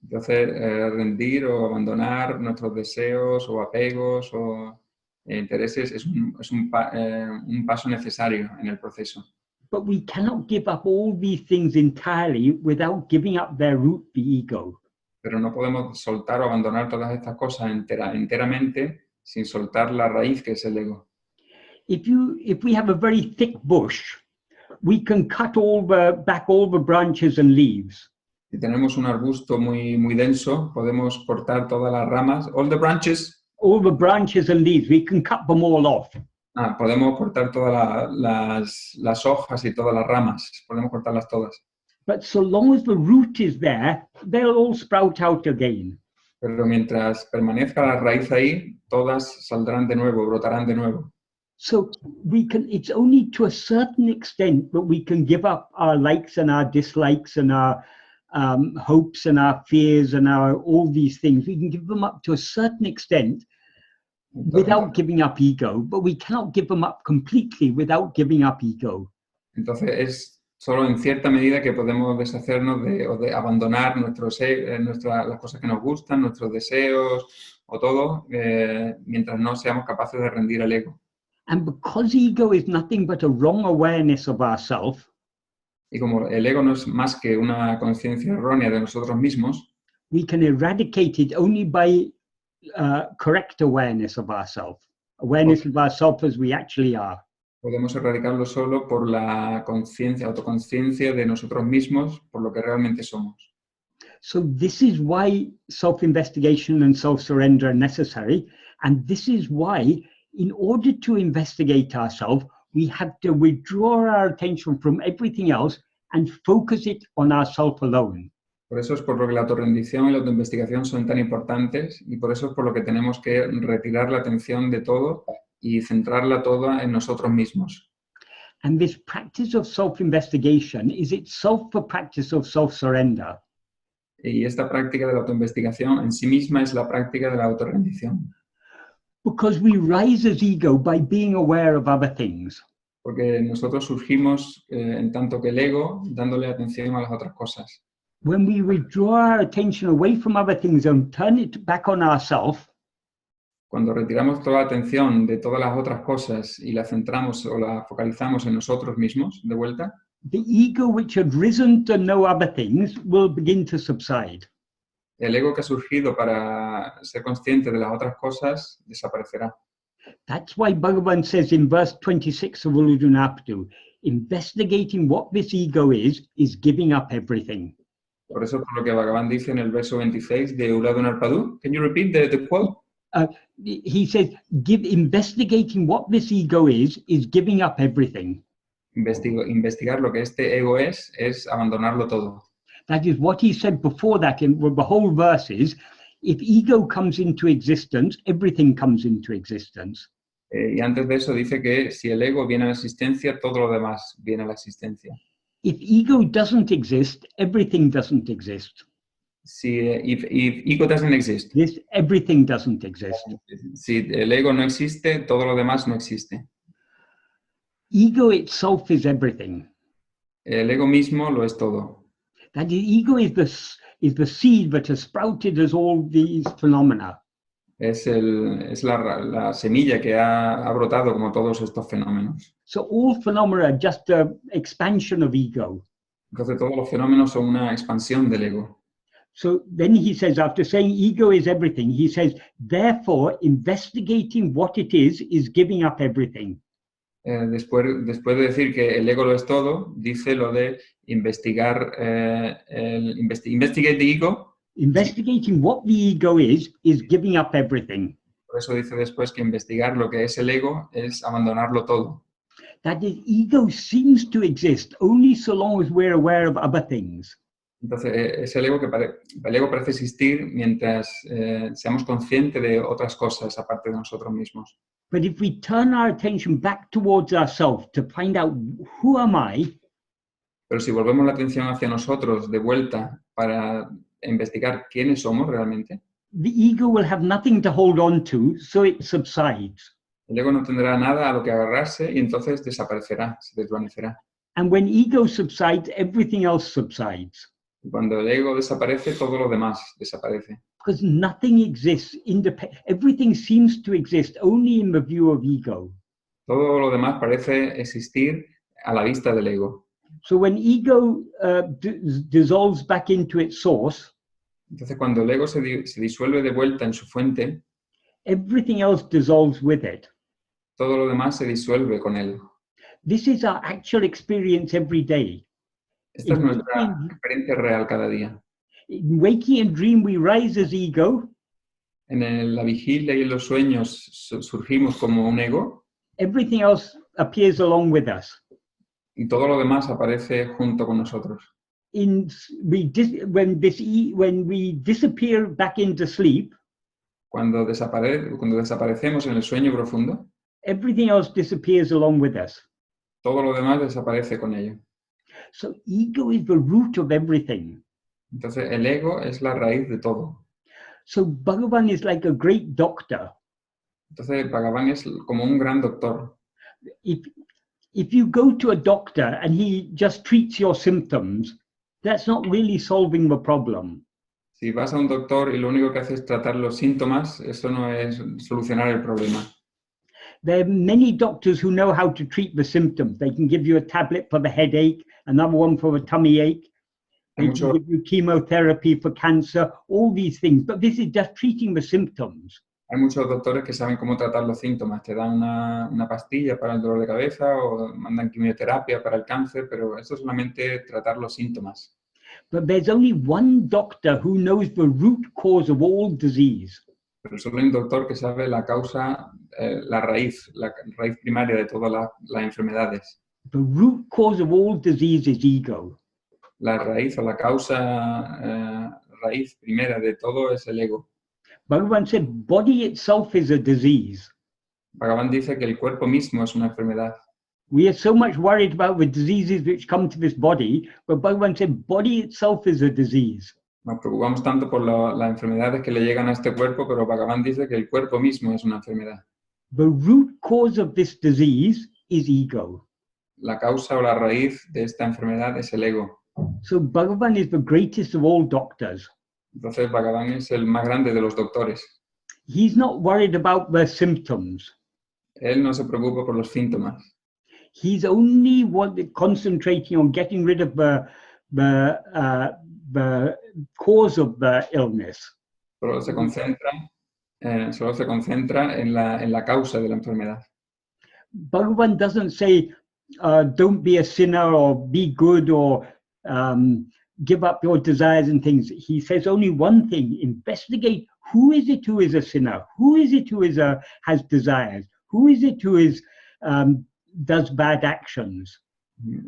Entonces, rendir o abandonar nuestros deseos o apegos o intereses es un paso necesario en el proceso. But we cannot give up all these things entirely without giving up their root, the ego. Pero no podemos soltar o abandonar todas estas cosas enteramente sin soltar la raíz que es el ego. If we have a very thick bush, we can cut back all the branches and leaves. Si tenemos un arbusto muy denso, podemos cortar todas las ramas, all the branches. All the branches and leaves, we can cut them all off. Podemos cortar todas las hojas y todas las ramas, podemos cortarlas todas. But so long as the root is there, they'll all sprout out again. Pero mientras permanezca la raíz ahí, todas saldrán de nuevo, brotarán de nuevo. So it's only to a certain extent that we can give up our likes and our dislikes and our hopes and our fears and all these things. We can give them up to a certain extent without giving up ego, but we cannot give them up completely without giving up ego. Entonces es solo en cierta medida que podemos deshacernos o de abandonar las cosas que nos gustan, nuestros deseos o todo, mientras no seamos capaces de rendir el ego. And because ego is nothing but a wrong awareness of ourself, y como el ego no es más que una conciencia errónea de nosotros mismos, we can eradicate it only by correct awareness of ourselves, awareness of ourselves as we actually are. Podemos erradicarlo solo por la autoconciencia de nosotros mismos, por lo que realmente somos. So this is why self-investigation and self-surrender are necessary, and this is why, in order to investigate ourselves, we have to withdraw our attention from everything else and focus it on ourselves alone. Por eso es por lo que la autorrendición y la autoinvestigación son tan importantes y por eso es por lo que tenemos que retirar la atención de todo y centrarla toda en nosotros mismos. And this practice of self-investigation is itself a practice of self-surrender. Y esta práctica de la autoinvestigación en sí misma es la práctica de la autorrendición. Because we rise as ego by being aware of other things. Porque nosotros surgimos en tanto que el ego dándole atención a las otras cosas. When we withdraw our attention away from other things and turn it back on ourselves, Cuando retiramos toda la atención de todas las otras cosas y la centramos o la focalizamos en nosotros mismos de vuelta, the ego which had risen to know other things will begin to subside. el ego que ha surgido para ser consciente de las otras cosas desaparecerá. That's why Bhagavan says in verse 26 of Uludunaptu, investigating what this ego is giving up everything. Por eso, por lo que Bhagavan dice en el verso 26 de Uladu Narpadu. Can you repeat the quote? He says, investigating what this ego is giving up everything. Investigar lo que este ego es abandonarlo todo. That is what he said before that in the whole verse is, if ego comes into existence, everything comes into existence. Y antes de eso dice que si el ego viene a la existencia, todo lo demás viene a la existencia. If ego doesn't exist, everything doesn't exist. If ego doesn't exist. This, everything doesn't exist. Si el ego no existe, todo lo demás no existe. Ego itself is everything. El ego mismo lo es todo. That ego is the seed that has sprouted as all these phenomena. Es la semilla que ha brotado como todos estos fenómenos. So all phenomena are just an expansion of ego. Entonces todos los fenómenos son una expansión del ego. So then he says, after saying ego is everything, he says, therefore, investigating what it is giving up everything. Después de decir que el ego lo es todo, dice lo de investigar, investigate the ego. Investigating what the ego is giving up everything. Por eso dice después que investigar lo que es el ego es abandonarlo todo. That is, ego seems to exist only so long as we're aware of other things. Entonces, es el ego el ego parece existir mientras seamos conscientes de otras cosas aparte de nosotros mismos. But if we turn our attention back towards ourselves to find out who am I, pero si volvemos la atención hacia nosotros de vuelta para investigar quiénes somos realmente, the ego will have nothing to hold on to, so it subsides. el ego no tendrá nada a lo que agarrarse y entonces desaparecerá, se desvanecerá. And when ego subsides, everything else subsides. Y cuando el ego desaparece, todo lo demás desaparece. Because nothing exists everything seems to exist only in the view of ego. Todo lo demás parece existir a la vista del ego. So when ego dissolves back into its source, entonces cuando el ego se disuelve de vuelta en su fuente, everything else dissolves with it. Todo lo demás se disuelve con él. This is our actual experience every day. Esta es nuestra experiencia real cada día. In waking and dream, we rise as ego. En la vigilia y en los sueños surgimos como un ego. Everything else appears along with us. Y todo lo demás aparece junto con nosotros. When we disappear back into sleep, cuando desaparecemos en el sueño profundo, everything else disappears along with us. Todo lo demás desaparece con ello. So ego is the root of everything. Entonces el ego es la raíz de todo. So Bhagavan is like a great doctor. Entonces Bhagavan es como un gran doctor. If you go to a doctor and he just treats your symptoms, that's not really solving the problem. Si vas a un doctor y lo único que hace es tratar los síntomas, eso no es solucionar el problema. There are many doctors who know how to treat the symptoms. They can give you a tablet for the headache, another one for the tummy ache. They can give you chemotherapy for cancer, all these things. But this is just treating the symptoms. Hay muchos doctores que saben cómo tratar los síntomas. Te dan una pastilla para el dolor de cabeza o mandan quimioterapia para el cáncer, pero eso es solamente tratar los síntomas. But there's only one doctor who knows the root cause of all disease. Pero solo hay un doctor que sabe la causa, la raíz primaria de todas las enfermedades. The root cause of all disease is ego. La raíz o la causa raíz primera de todo es el ego. Bhagavan said, body itself is a disease. Bhagavan dice que el cuerpo mismo es una enfermedad. We are so much worried about the diseases which come to this body, but Bhagavan said, body itself is a disease. Nos preocupamos tanto por las enfermedades que le llegan a este cuerpo, pero Bhagavan dice que el cuerpo mismo es una enfermedad. The root cause of this disease is ego. La causa o la raíz de esta enfermedad es el ego. So Bhagavan is the greatest of all doctors. Entonces Bhagavan es el más grande de los doctores. He's not worried about the symptoms. Él no se preocupa por los síntomas. He's only concentrating on getting rid of the cause of the illness. Solo se concentra en la causa de la enfermedad. Bhagavan doesn't say, don't be a sinner or be good or give up your desires and things. He says only one thing: investigate who is it who is a sinner, who is it who has desires, who is it who does bad actions.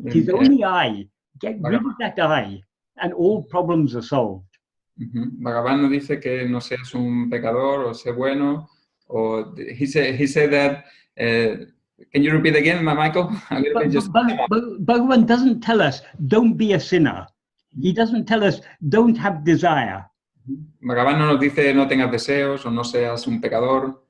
It is only I. Get rid of that I, and all problems are solved. Bhagavan no dice que no seas un pecador o sé bueno. Or he said that. Can you repeat again, Michael? Bhagavan doesn't tell us don't be a sinner. He doesn't tell us don't have desire. Bhagavan no nos dice no tengas deseos o no seas un pecador.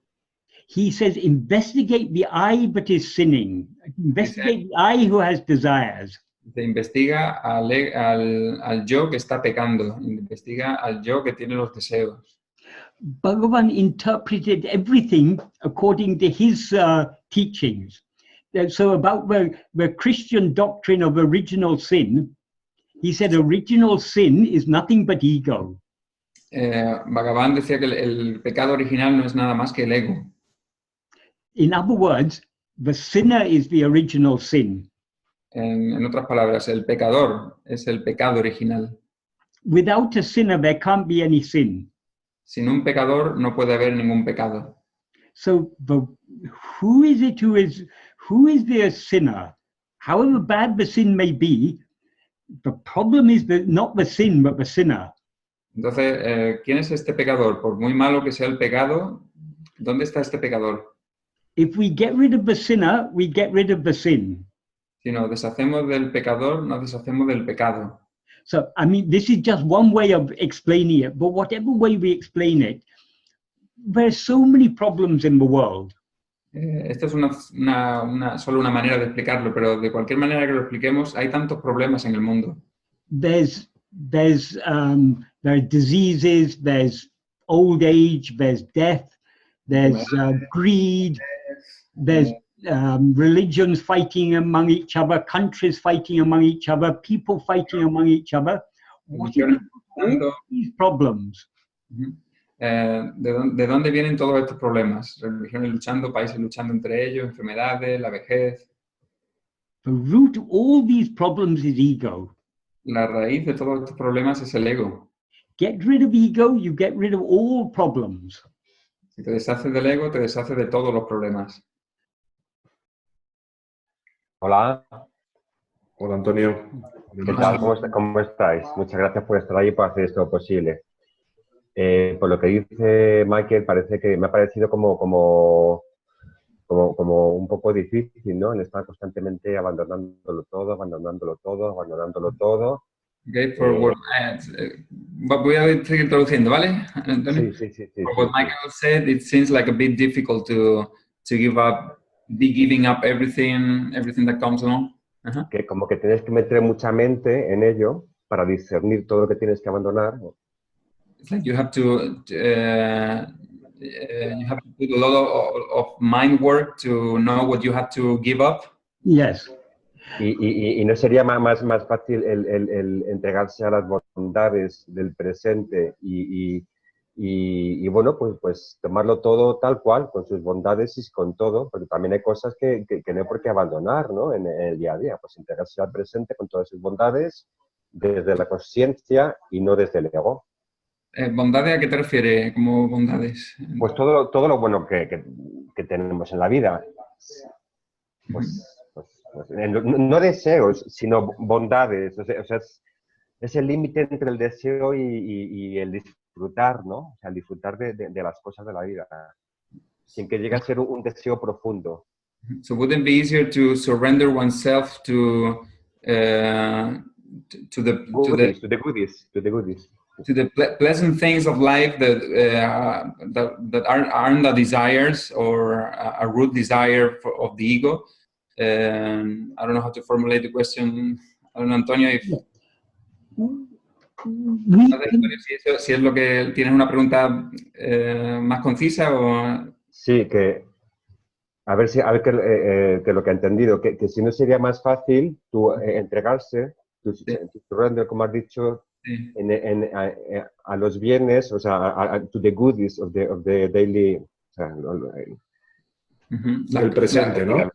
He says investigate the I that is sinning. Investigate the I who has desires. Investiga al yo que está pecando. Investiga al yo que tiene los deseos. Bhagavan interpreted everything according to his teachings. So about the Christian doctrine of original sin, he said original sin is nothing but ego. Bhagavan decía que el pecado original no es nada más que el ego. In other words, the sinner is the original sin. En otras palabras, el pecador es el pecado original. Without a sinner, there can't be any sin. Sin un pecador no puede haber ningún pecado. So who is the sinner? However bad the sin may be, the problem is not the sin, but the sinner. Entonces, ¿quién es este pecador? Por muy malo que sea el pecado, ¿dónde está este pecador? If we get rid of the sinner, we get rid of the sin. Si nos deshacemos del pecador, nos deshacemos del pecado. So, I mean, this is just one way of explaining it, but whatever way we explain it, there's so many problems in the world. Esta es solo una manera de explicarlo, pero de cualquier manera que lo expliquemos, hay tantos problemas en el mundo. There are diseases, there's old age, there's death, there's greed, there's religions fighting among each other, countries fighting among each other, people fighting among each other. What are all these problems? ¿De dónde vienen todos estos problemas? Religiones luchando, países luchando entre ellos, enfermedades, la vejez. The root of all these problems is ego. La raíz de todos estos problemas es el ego. Get rid of ego, you get rid of all problems. Si te deshaces del ego, te deshaces de todos los problemas. Hola. Hola, Antonio. ¿Qué tal? ¿Cómo estáis? Muchas gracias por estar ahí y por hacer esto posible. Por lo que dice Michael, me ha parecido como un poco difícil, ¿no? El estar constantemente abandonándolo todo. Okay, voy a seguir traduciendo, ¿vale, Antonio? Sí. For what Michael said, it seems like a bit difficult to be giving up everything that comes along. Que como que tienes que meter mucha mente en ello para discernir todo lo que tienes que abandonar. It's like you have to do a lot of mind work to know what you have to give up. Yes. Y no sería más fácil el entregarse a las bondades del presente y bueno, pues tomarlo todo tal cual, con sus bondades y con todo, porque también hay cosas que no hay por qué abandonar, ¿no? En el día a día, pues entregarse al presente con todas sus bondades desde la conciencia y no desde el ego. ¿Bondades a qué te refieres como bondades? Pues todo lo bueno que tenemos en la vida. Pues no deseos, sino bondades. O sea, es el límite entre el deseo y el disfrutar, ¿no? O sea, el disfrutar de las cosas de la vida, sin que llegue a ser un deseo profundo. So wouldn't it be easier to surrender oneself to the goodies? to the pleasant things of life that aren't the desires or a root desire of the ego. I don't know how to formulate the question. I don't know, Antonio, if... Si es lo que tienes una pregunta más concisa o... Sí, que a ver que lo que he entendido, que si no sería más fácil tú entregarse, tu surrender, como has dicho, Sí. a los bienes, o sea, to the goodies of the daily, o sea, Del presente, ¿no?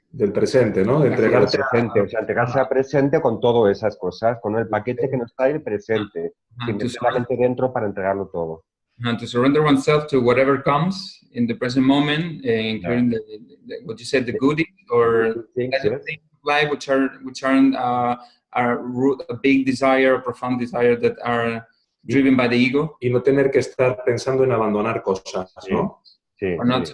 Del presente, ¿no? De entregarse presente, o sea, entregarse al presente con todas esas cosas, con el paquete que nos trae el presente, sin meter la mente dentro para entregarlo todo. And to surrender oneself to whatever comes in the present moment, including what you said, the goodies or things, pleasant things of life, which aren't a big desire, a profound desire that are driven by the ego. y no tener que estar pensando en abandonar cosas, ¿no? Sí, Or not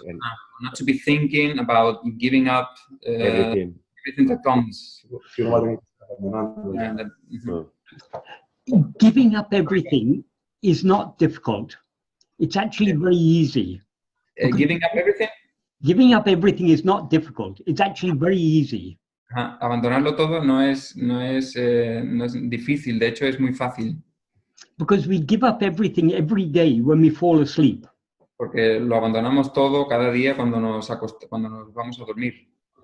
to be thinking about giving up everything. everything that comes. Que uno va a tener que estar abandonando. And that, Giving up everything is not difficult. It's actually very easy. giving up everything. Giving up everything is not difficult. It's actually very easy. Abandonarlo todo no es difícil, de hecho es muy fácil. Because we give up everything every day when we fall asleep. Porque lo abandonamos todo cada día cuando nos vamos a dormir.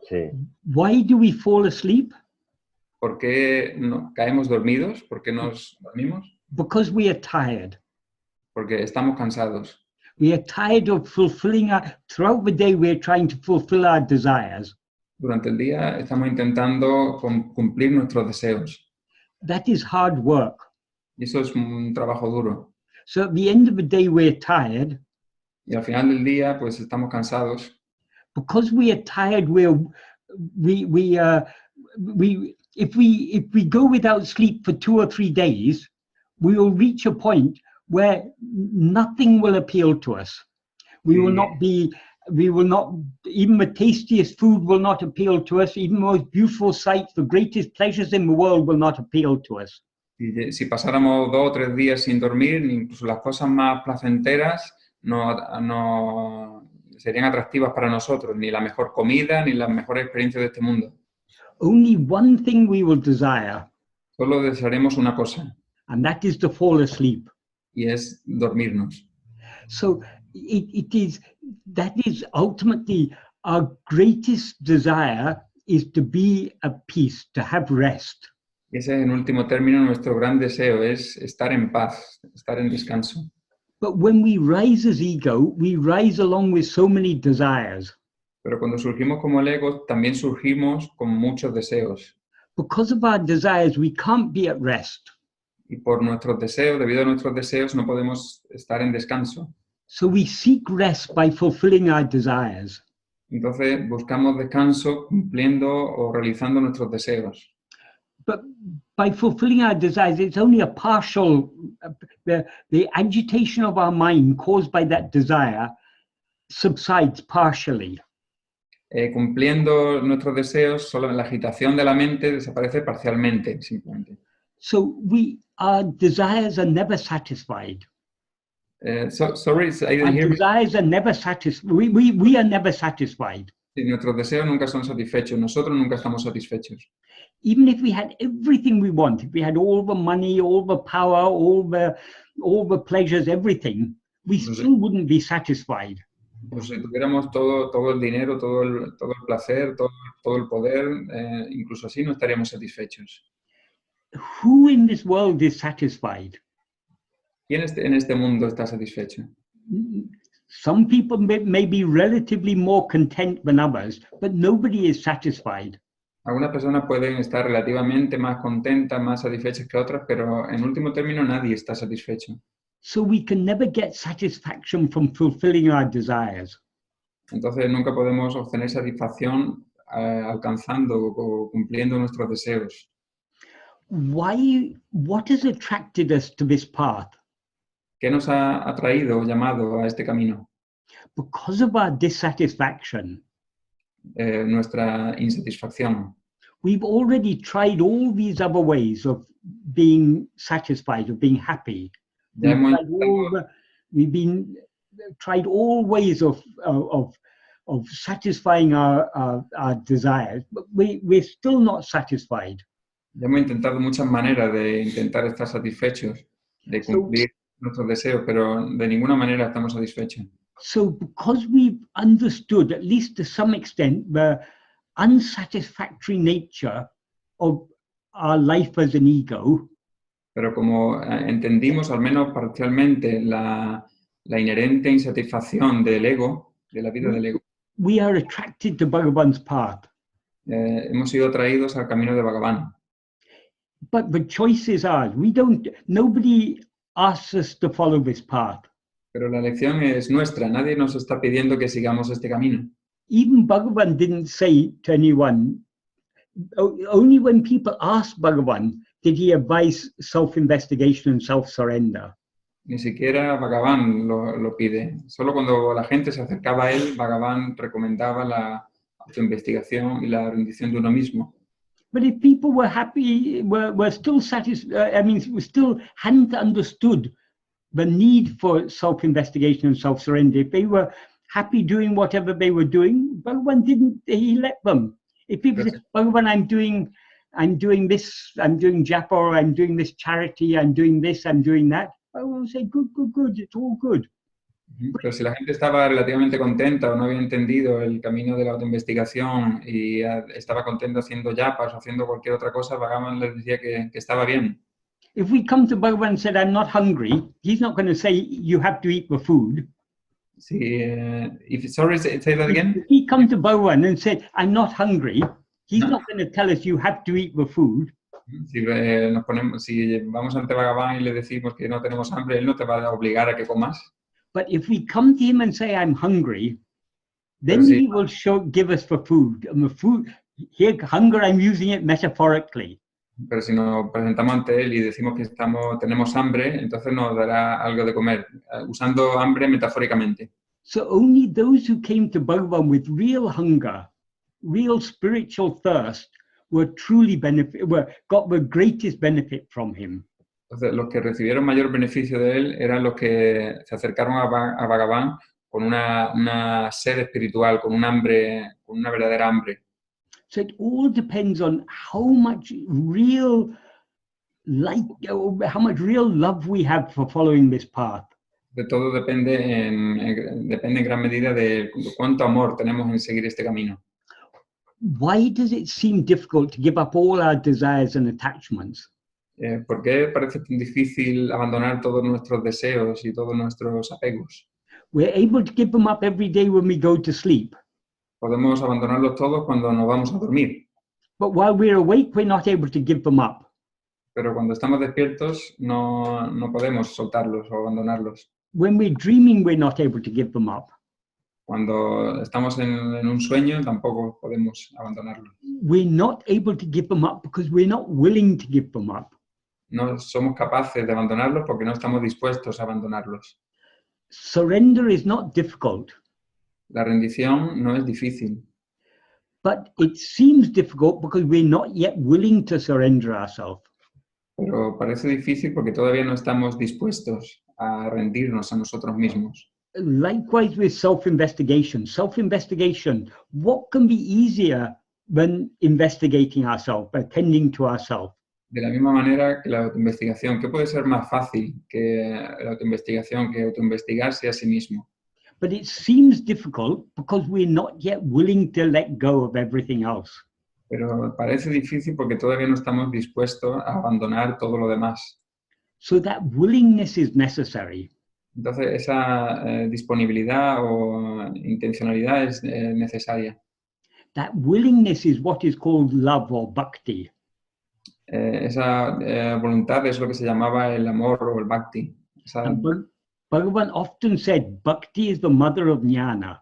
Sí. Why do we fall asleep? ¿Por qué caemos dormidos? ¿Por qué nos dormimos? Because we are tired. Porque estamos cansados. We are tired of fulfilling throughout the day we're trying to fulfill our desires. Durante el día estamos intentando cumplir nuestros deseos. That is hard work. Y eso es un trabajo duro. So at the end of the day we're tired. Y al final del día, pues estamos cansados. Because we are tired, if we go without sleep for 2 or 3 days, we will reach a point where nothing will appeal to us. Even the tastiest food will not appeal to us. Even the most beautiful sights, the greatest pleasures in the world will not appeal to us. Si pasáramos 2 o 3 días sin dormir, incluso las cosas más placenteras no serían atractivas para nosotros, ni la mejor comida, ni las mejores experiencias de este mundo. Only one thing we will desire. Solo desearemos una cosa. And that is to fall asleep. Y es dormirnos. So that is ultimately our greatest desire is to be at peace, to have rest. Y ese es en último término nuestro gran deseo, es estar en paz, estar en descanso. But when we rise as ego, we rise along with so many desires. Pero cuando surgimos como el ego, también surgimos con muchos deseos. Because of our desires, we can't be at rest. Y por nuestros deseos, debido a nuestros deseos, no podemos estar en descanso. So we seek rest by fulfilling our desires. Entonces buscamos descanso cumpliendo o realizando nuestros deseos. But by fulfilling our desires, it's only a partial, the agitation of our mind caused by that desire subsides partially. Cumpliendo nuestros deseos, solo la agitación de la mente desaparece parcialmente, simplemente. So our desires are never satisfied. Sorry, I didn't Our hear. desires are never satisfied. We are never satisfied. Sí, nuestros deseos nunca son satisfechos, nosotros nunca estamos satisfechos. Even if we had everything we want, if we had all the money, all the power, all the pleasures, everything, we still wouldn't be satisfied. Pues si tuviéramos todo el dinero, todo el placer, todo el poder, incluso así no estaríamos satisfechos. Who in this world is satisfied? ¿Quién en este mundo está satisfecho? Some people may be relatively more content than others, but nobody is satisfied. Algunas personas pueden estar relativamente más contentas, más satisfechas que otras, pero en último término nadie está satisfecho. So we can never get satisfaction from fulfilling our desires. Entonces nunca podemos obtener satisfacción alcanzando o cumpliendo nuestros deseos. What has attracted us to this path? ¿Qué nos ha atraído o llamado a este camino? Because of our dissatisfaction. Nuestra insatisfacción. we've already tried all these other ways of being satisfied, of being happy. Ya hemos We've been tried all ways of satisfying our desires, but we're still not satisfied. Ya hemos intentado muchas maneras de intentar estar satisfechos, de cumplir nuestros deseos, pero de ninguna manera estamos satisfechos. So because we've understood, at least to some extent, the unsatisfactory nature of our life as an ego, Pero como entendimos, al menos parcialmente, la inherente insatisfacción del ego, de la vida del ego, we are attracted to Bhagavan's path. hemos sido atraídos al camino de Bhagavan. But the choice is ours. Nobody asks us to follow this path. Pero la elección es nuestra, nadie nos está pidiendo que sigamos este camino. Even Bhagavan didn't say to anyone, only when people asked Bhagavan did he advise self-investigation and self-surrender. Ni siquiera Bhagavan lo pide. Solo cuando la gente se acercaba a él, Bhagavan recomendaba la autoinvestigación y la rendición de uno mismo. But if people were happy, were still satisfied, we still hadn't understood the need for self-investigation and self-surrender. If they were happy doing whatever they were doing, Bhagavan didn't, he let them. If people say, Bhagavan, I'm doing this, I'm doing japa, or I'm doing this charity, I'm doing this, I'm doing that, Bhagavan will say, good, it's all good. Pero si la gente estaba relativamente contenta o no había entendido el camino de la autoinvestigación y estaba contento haciendo yapas o haciendo cualquier otra cosa, Bhagavan les decía que estaba bien. If we come to Bhagavan and said, I'm not hungry, he's not going to say, you have to eat the food. Sorry, say that again? If he come to Bhagavan and said, I'm not hungry, he's not going to tell us you have to eat the food. Si vamos ante Bhagavan y le decimos que no tenemos hambre, él no te va a obligar a que comas. But if we come to him and say, I'm hungry, then he will give us the food. And the food, here, hunger, I'm using it metaphorically. Pero si nos presentamos ante él y decimos que tenemos hambre, entonces nos dará algo de comer, usando hambre metafóricamente. So only those who came to Bhagavan with real hunger, real spiritual thirst, got the greatest benefit from him. Entonces, los que recibieron mayor beneficio de él eran los que se acercaron a Bhagavan con una sed espiritual, con un hambre, con una verdadera hambre. So it all depends on how much real love we have for following this path. De todo depende en gran medida de cuánto amor tenemos en seguir este camino. Why does it seem difficult to give up all our desires and attachments? ¿Por qué parece tan difícil abandonar todos nuestros deseos y todos nuestros apegos? We're able to give them up every day when we go to sleep. Podemos abandonarlos todos cuando nos vamos a dormir. But while we're awake, we're not able to give them up. Pero cuando estamos despiertos no podemos soltarlos o abandonarlos. When we're dreaming, we're not able to give them up. Cuando estamos en un sueño tampoco podemos abandonarlos. We're not able to give them up because we're not willing to give them up. No somos capaces de abandonarlos porque no estamos dispuestos a abandonarlos. Surrender is not difficult. La rendición no es difícil. But it seems difficult because we're not yet willing to surrender ourselves. Pero parece difícil porque todavía no estamos dispuestos a rendirnos a nosotros mismos. Likewise with self-investigation. Self-investigation, what can be easier than investigating ourselves, attending to ourselves? De la misma manera que la autoinvestigación, ¿qué puede ser más fácil que la autoinvestigación, que autoinvestigarse a sí mismo? But it seems difficult because we're not yet willing to let go of everything else. Pero parece difícil porque todavía no estamos dispuestos a abandonar todo lo demás. So that willingness is necessary. Entonces, esa disponibilidad o intencionalidad es necesaria. That willingness is what is called love or bhakti. Esa voluntad es lo que se llamaba el amor o el bhakti. Bhagavan often said, bhakti is the mother of jnana.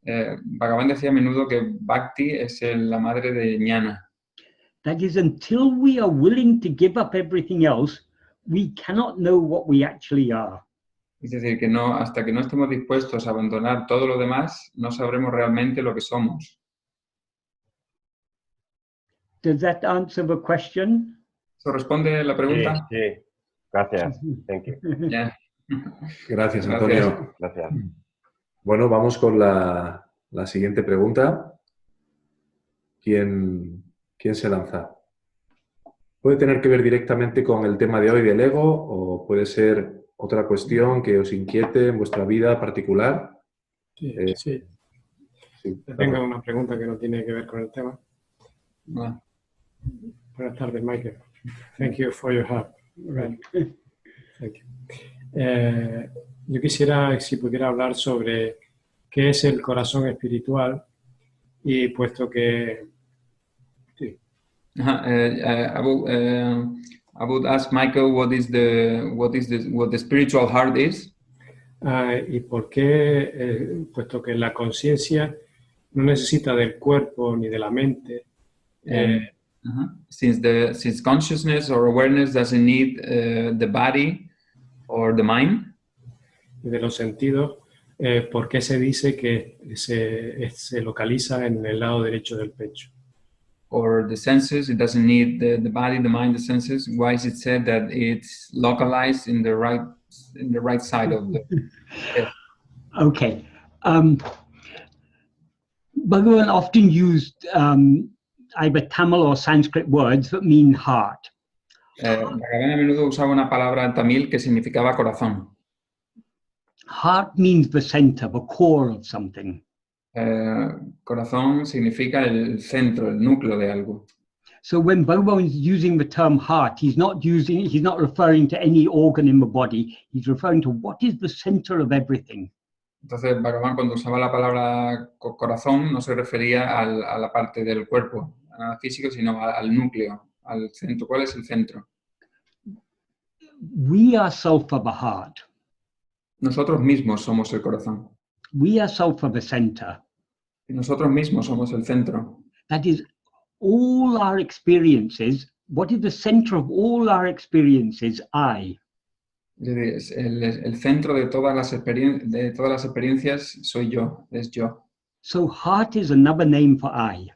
Bhagavan decía a menudo que bhakti es la madre de jnana. That is, until we are willing to give up everything else, we cannot know what we actually are. Es decir, que hasta que no estemos dispuestos a abandonar todo lo demás, no sabremos realmente lo que somos. Does that answer the question? ¿Eso responde la Sí, pregunta? sí. Gracias. Thank you. Yeah. Gracias, Gracias. Antonio. Gracias. Bueno, vamos con la siguiente pregunta. ¿Quién se lanza? Puede tener que ver directamente con el tema de hoy del ego o puede ser otra cuestión que os inquiete en vuestra vida particular. Sí, Sí, tengo una pregunta que no tiene que ver con el tema. Bueno, Buenas tardes, Michael. Thank you for your help. Right. Thank you. Yo quisiera, si pudiera hablar sobre qué es el corazón espiritual y puesto que... Sí. I would ask Michael what the spiritual heart is. Y por qué, puesto que la conciencia no necesita del cuerpo ni de la mente, Since consciousness or awareness doesn't need the body or the mind, ni de los sentidos, ¿por qué se dice que se localiza en el lado derecho del pecho? or the senses, it doesn't need the body, the mind, the senses. Why is it said that it's localized in the right side of the head? Okay. Bhagavan often used either Tamil or Sanskrit words that mean heart. Bhagavan a menudo usaba una palabra en tamil que significaba corazón. Heart means the center, the core of something. Corazón significa el centro, el núcleo de algo. So when Bhagavan is using the term heart, he's not referring to any organ in the body. He's referring to what is the center of everything. Entonces, Bhagavan, cuando usaba la palabra corazón, no se refería a la parte del cuerpo, a nada físico, sino al núcleo, al centro. ¿Cuál es el centro? We are self of the heart. Nosotros mismos somos el corazón. We are self of the center. Y nosotros mismos somos el centro. That is, all our experiences, what is the center of all our experiences? I. Es el centro de todas las experiencias soy yo, es yo. So heart is another name for I.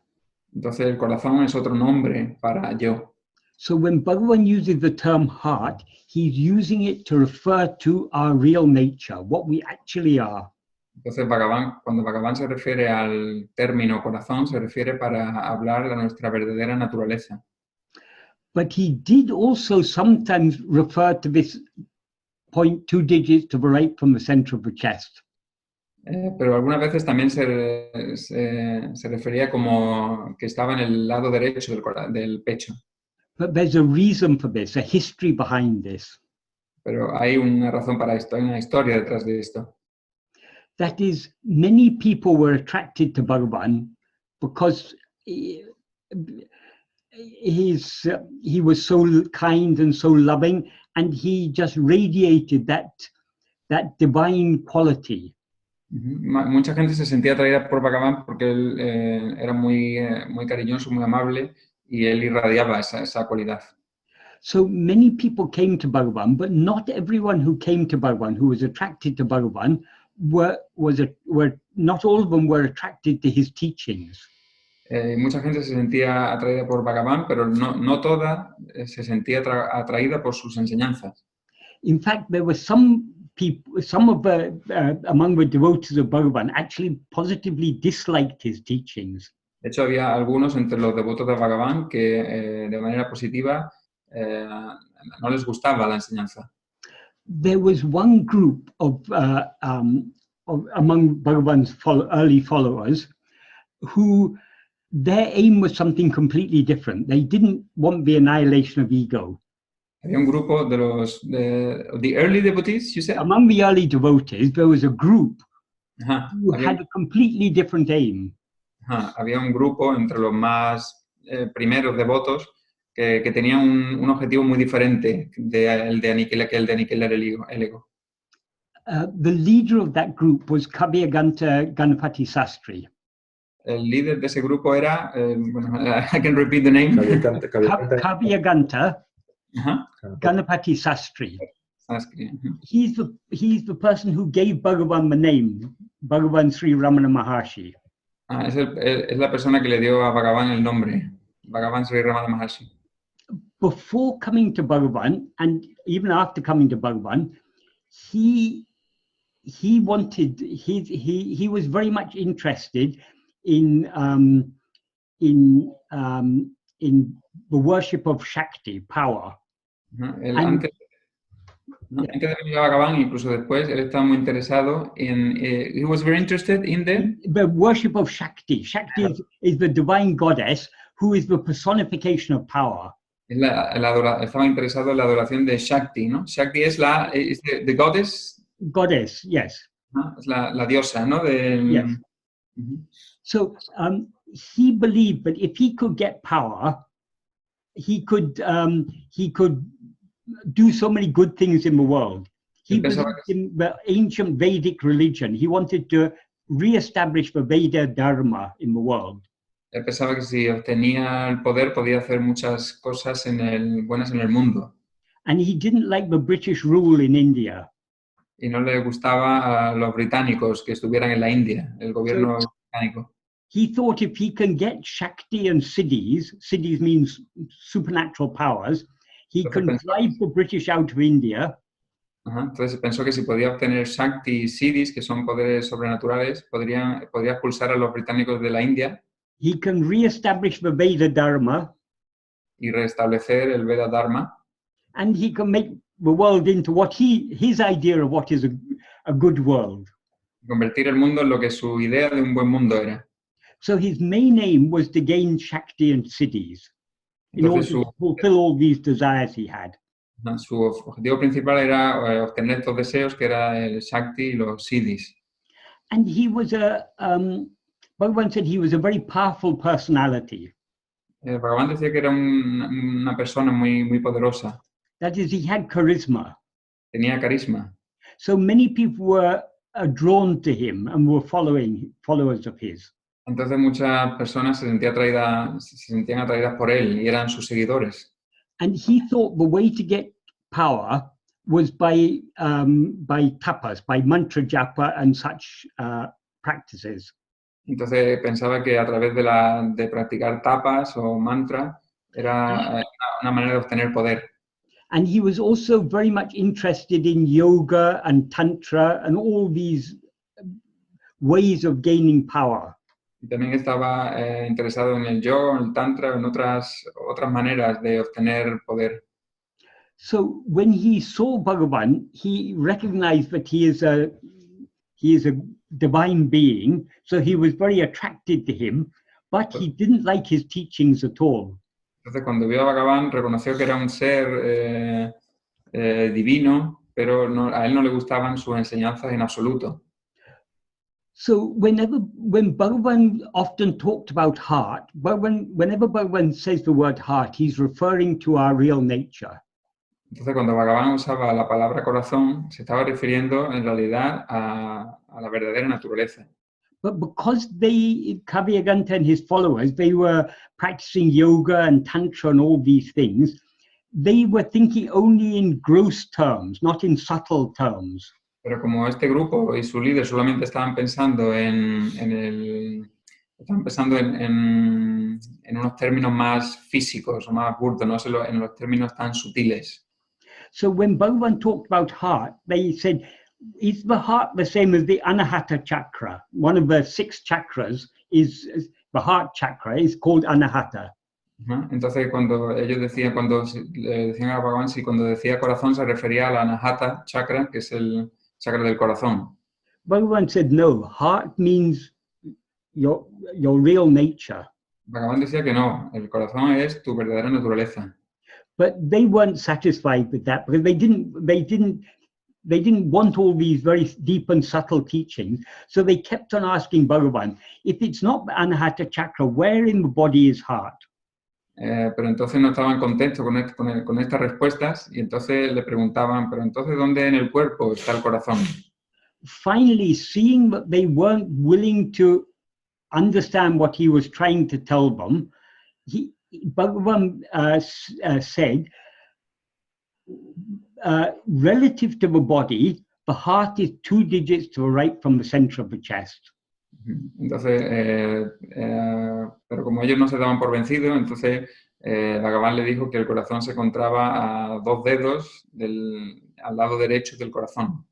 Entonces el corazón es otro nombre para yo. So when Bhagavan uses the term heart, he's using it to refer to our real nature, what we actually are. Entonces cuando Bhagavan se refiere al término corazón, se refiere para hablar de nuestra verdadera naturaleza. But he did also sometimes refer to this point 2 digits to the right from the center of the chest. Pero algunas veces también se refería como que estaba en el lado derecho del pecho. But there's a reason for this, a history behind this. Pero hay una razón para esto, hay una historia detrás de esto. That is, many people were attracted to Bhagavan because he was so kind and so loving, and he just radiated that divine quality. Mucha gente se sentía atraída por Bhagavan porque él era muy cariñoso, muy amable, y él irradiaba esa cualidad. So many people came to Bhagavan, but not everyone who came to Bhagavan, who was attracted to Bhagavan, not all of them were attracted to his teachings. Mucha gente se sentía atraída por Bhagavan, pero no toda se sentía atraída por sus enseñanzas. In fact, there were some people, among the devotees of Bhagavan actually positively disliked his teachings. De hecho, había algunos entre los devotos de Bhagavan que de manera positiva no les gustaba la enseñanza. There was one group of among Bhagavan's early followers who their aim was something completely different. They didn't want the annihilation of ego. Había un grupo de the early devotees, you said? Among the early devotees, there was a group who Había, had a completely different aim. Había un grupo entre los más primeros devotos que tenía un objetivo muy diferente que el de aniquilar el ego. The leader of that group was Kavyaganta Ganapati Sastri. El líder de ese grupo era, I can repeat the name. Kavyaganta Ganapati Sastri. He's the person who gave Bhagavan the name, Bhagavan Sri Ramana Maharshi. Es la persona que le dio a Bhagavan el nombre. Bhagavan Sri Ramana Maharshi. Before coming to Bhagavan, and even after coming to Bhagavan, he was very much interested in the worship of Shakti, power. Él, And- antes de venir a Bhagavan, incluso después, él estaba muy interesado en, he was very interested in the worship of Shakti. Shakti is the divine goddess who is the personification of power. Estaba interesado en la adoración de Shakti, ¿no? Shakti es the goddess, Goddess, yes. ¿no? Es la diosa, ¿no? Yes. So he believed that if he could get power, he could do so many good things in the world. He believed in the ancient Vedic religion. He wanted to re-establish the Veda Dharma in the world. Él pensaba que si obtenía el poder podía hacer muchas cosas buenas en el mundo. And he didn't like the British rule in India. Y no le gustaba a los británicos que estuvieran en la India, el gobierno británico. He thought if he can get Shakti and Siddhis means supernatural powers, he can drive the British out of India. Entonces pensó que si podía obtener Shakti y Siddhis, que son poderes sobrenaturales, podría expulsar a los británicos de la India. He can re-establish the Veda Dharma. Y restablecer el Veda Dharma. And he can make the world into what his idea of what is a good world. Convertir el mundo en lo que su idea de un buen mundo era. So his main aim was to gain Shakti and Siddhis in order to fulfill all these desires he had. Su objetivo principal era obtener estos deseos, que era el Shakti y los Siddhis. And he was Bhagavan said he was a very powerful personality. Bhagavan decía que era una persona muy, muy poderosa. That is, he had charisma. Tenía carisma. So many people were drawn to him and were followers of his. Entonces muchas personas se sentían atraídas por él y eran sus seguidores. And he thought the way to get power was by tapas, by mantra japa and such practices. Entonces pensaba que a través de practicar tapas o mantra era una manera de obtener poder. And he was also very much interested in yoga and tantra and all these ways of gaining power. Y también estaba interesado en el yoga, en el tantra, en otras maneras de obtener poder. So when he saw Bhagavan, he recognized that he is a divine being, so he was very attracted to him, but he didn't like his teachings at all. Entonces cuando vio a Bhagavan reconoció que era un ser divino, pero a él no le gustaban sus enseñanzas en absoluto. So when Bhagavan often talked about heart, whenever Bhagavan says the word heart, he's referring to our real nature. Entonces cuando Bhagavan usaba la palabra corazón, se estaba refiriendo en realidad a la verdadera naturaleza. But because Kavyaganta and his followers, they were practicing yoga and tantra and all these things, they were thinking only in gross terms, not in subtle terms. Pero como este grupo y su líder solamente estaban pensando en unos términos más físicos o más burdos, no en los términos tan sutiles. So when Bhagavan talked about heart, they said, is the heart the same as the Anahata chakra? One of the 6 chakras is the heart chakra, is called Anahata. Entonces cuando le decían a Bhagavan, si cuando decía corazón se refería a la Anahata chakra, que es el chakra del corazón. Bhagavan said, no, heart means your real nature. Bhagavan decía que no, el corazón es tu verdadera naturaleza. But they weren't satisfied with that because they didn't want all these very deep and subtle teachings. So they kept on asking Bhagavan, if it's not the Anahata chakra, where in the body is heart? Pero entonces no estaban contentos con estas respuestas y entonces le preguntaban, pero entonces ¿dónde en el cuerpo está el corazón? Finally, seeing that they weren't willing to understand what he was trying to tell them, Bhagavan said, relative to the body, the heart is 2 digits to the right from the center of the chest. Entonces, pero como ellos no se daban por vencidos, entonces Bhagavan le dijo que el corazón se encontraba a 2 dedos al lado derecho del corazón.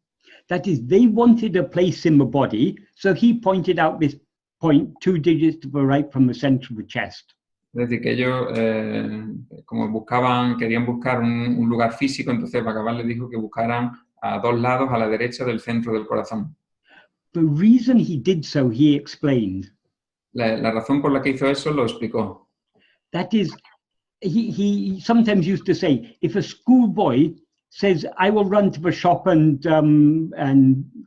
That is, they wanted a place in the body, so he pointed out this point 2 digits to the right from the center of the chest. Es decir, que ellos, como querían buscar un lugar físico, entonces Bhagavan les dijo que buscaran a 2 lados a la derecha del centro del corazón. The reason he did so, he explained. La razón por la que hizo eso lo explicó. That is, he sometimes used to say, if a schoolboy says, I will run to the shop and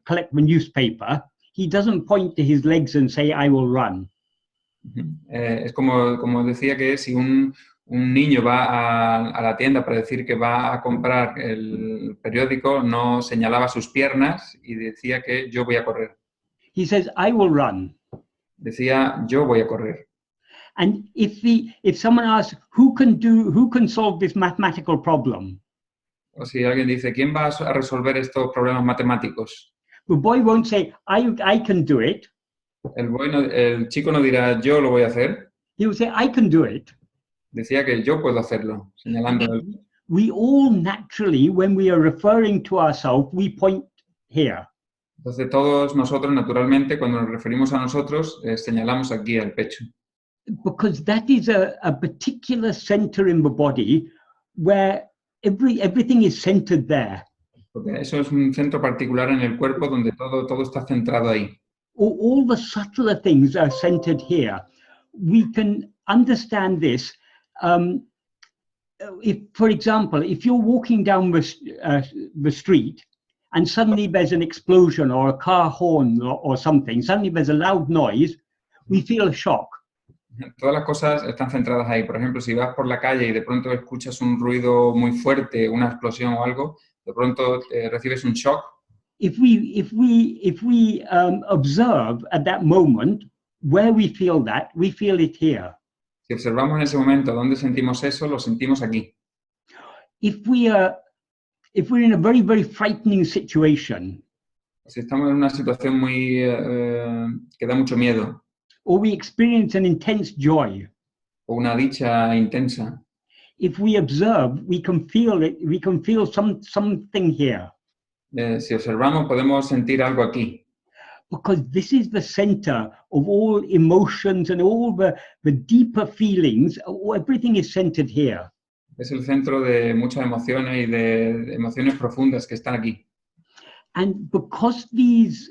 collect the newspaper, he doesn't point to his legs and say, I will run. Es como decía que si un niño va a la tienda para decir que va a comprar el periódico, no señalaba sus piernas y decía que yo voy a correr. He says, I will run. Decía, yo voy a correr. And if someone asks, who can solve this mathematical problem? O si alguien dice, ¿quién va a resolver estos problemas matemáticos? The boy won't say, I can do it. El chico no dirá, yo lo voy a hacer. He will say, I can do it. Decía que yo puedo hacerlo, señalando. We all naturally, when we are referring to ourselves, we point here. Entonces todos nosotros, naturalmente, cuando nos referimos a nosotros, señalamos aquí al pecho. Because that is a particular center in the body where everything is centered there. Porque eso es un centro particular en el cuerpo donde todo está centrado ahí. All the subtler things are centered here. We can understand this. If, for example, if you're walking down the street and suddenly there's an explosion or a car horn or something, suddenly there's a loud noise, we feel a shock. Todas las cosas están centradas ahí. Por ejemplo, si vas por la calle y de pronto escuchas un ruido muy fuerte, una explosión o algo, de pronto recibes un shock. If we observe at that moment where we feel it here. Si observamos en ese momento dónde sentimos eso, lo sentimos aquí. If we're in a very, very frightening situation. Si estamos en una situación muy que da mucho miedo. Or we experience an intense joy. O una dicha intensa. If we observe, we can feel it. We can feel something here. Si observamos, podemos sentir algo aquí. Because this is the center of all emotions and all the deeper feelings. Everything is centered here. Es el centro de muchas emociones y de emociones profundas que están aquí. And because these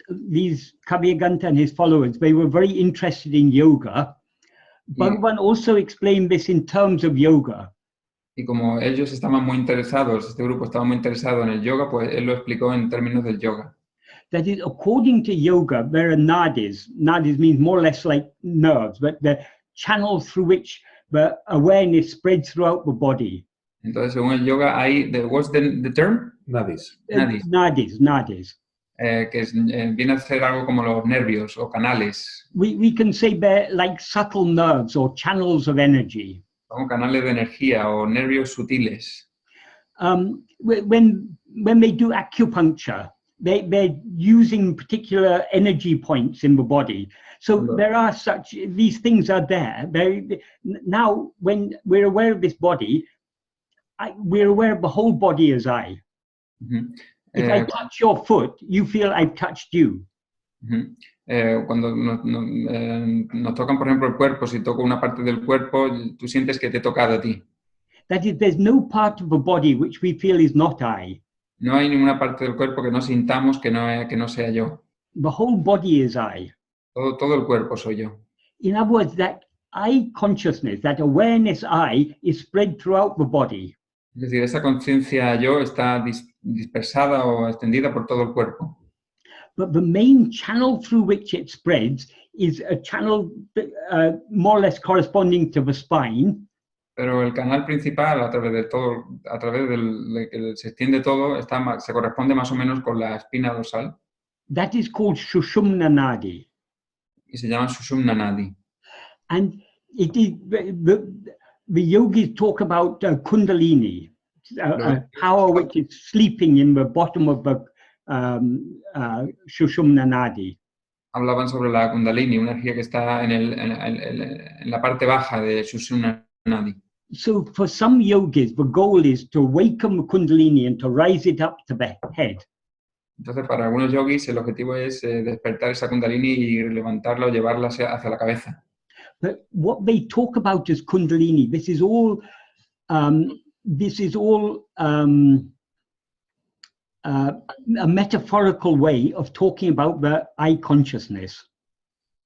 Kavyaganta and his followers, they were very interested in yoga, Bhagavan also explained this in terms of yoga. Y como ellos estaban muy interesados, este grupo estaba muy interesado en el yoga, pues él lo explicó en términos del yoga. That is, according to yoga, there are nadis. Nadis means more or less like nerves, but the channels through which the awareness spreads throughout the body. Entonces, según el yoga, hay, what's the term? Nadis. Nadis. Viene a ser algo como los nervios o canales. We can say they're like subtle nerves or channels of energy. Como canales de energía o nervios sutiles. When they do acupuncture, they're using particular energy points in the body. So there are these things are there. Now, when we're aware of this body, we're aware of the whole body as I. If I touch your foot, you feel I've touched you. Cuando nos tocan, por ejemplo, el cuerpo, si toco una parte del cuerpo, tú sientes que te he tocado a ti. That is, there's no part of the body which we feel is not I. No hay ninguna parte del cuerpo que no sintamos que no sea yo. The whole body is I. Todo el cuerpo soy yo. In other words, that I consciousness, that awareness I, is spread throughout the body. Es decir, esa conciencia yo está dispersada o extendida por todo el cuerpo. But the main channel through which it spreads is a channel more or less corresponding to the spine. Pero el canal principal, a través del que se extiende todo, se corresponde más o menos con la espina dorsal. That is called Sushumna Nadi. Y se llama Sushumna Nadi. And it is the yogis talk about Kundalini, power which is sleeping in the bottom of the Sushumna Nadi. hablaban sobre la Kundalini, una energía que está en la parte baja de Sushumna Nadi. So for some yogis, the goal is to awaken the Kundalini and to rise it up to the head. Entonces, para algunos yogis, el objetivo es despertar esa Kundalini y levantarla o llevarla hacia la cabeza. But what they talk about as Kundalini, this is all a metaphorical way of talking about the I consciousness.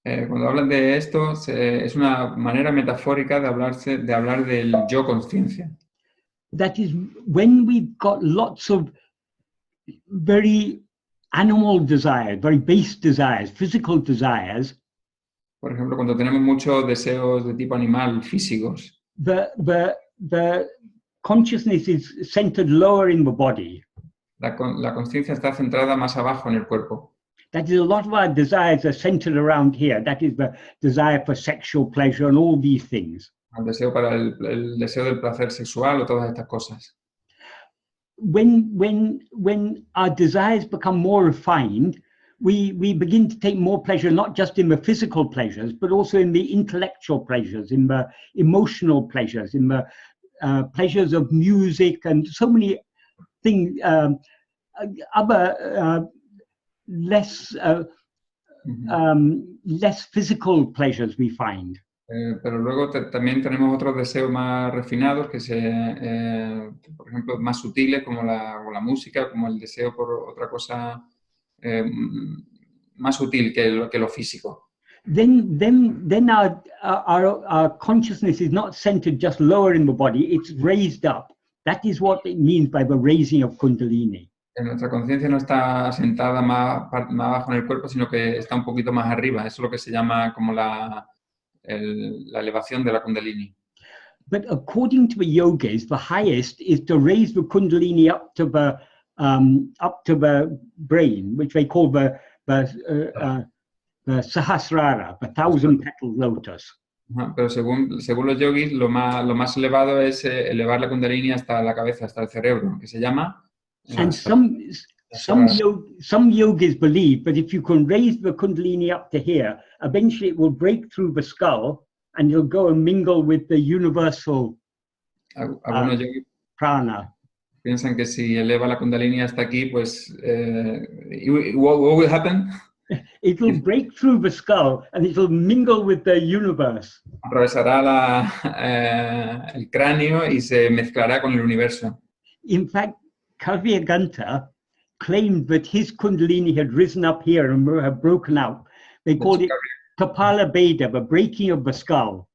Cuando hablan de esto, es una manera metafórica de hablar del yo conciencia. That is, when we've got lots of very animal desires, very base desires, physical desires, Por ejemplo, cuando tenemos muchos deseos de tipo animal, físicos, the consciousness is centered lower in the body. la conciencia está centrada más abajo en el cuerpo. That is, a lot of our desires are centered around here. That is the desire for sexual pleasure and all these things. El deseo para el deseo del placer sexual o todas estas cosas. When our desires become more refined, we begin to take more pleasure, not just in the physical pleasures, but also in the intellectual pleasures, in the emotional pleasures, in the pleasures of music and so many things, other less physical pleasures we find. Pero luego también tenemos otros deseos más refinados, por ejemplo, más sutiles, como la música, como el deseo por otra cosa más sutil que lo físico. Then our consciousness is not centered just lower in the body, it's raised up. That is what it means by the raising of Kundalini. Nuestra conciencia no está sentada más abajo en el cuerpo, sino que está un poquito más arriba. Eso es lo que se llama como la elevación de la Kundalini. But according to the yogis, the highest is to raise the Kundalini up to the brain, which they call the Sahasrara, the 1,000-petal lotus. Pero según los yogis, lo más elevado es elevar la Kundalini hasta la cabeza, hasta el cerebro, que se llama. And some yogis believe that if you can raise the Kundalini up to here, eventually it will break through the skull and you'll go and mingle with the universal Algunos yogis prana. piensan que si eleva la Kundalini hasta aquí, pues, what will happen? It will break through the skull and it will mingle with the universe. Atravesará el cráneo y se mezclará con el universo. In fact, Kavyaganta claimed that his Kundalini had risen up here and had broken out. They called it Kapala Veda, the breaking of the skull.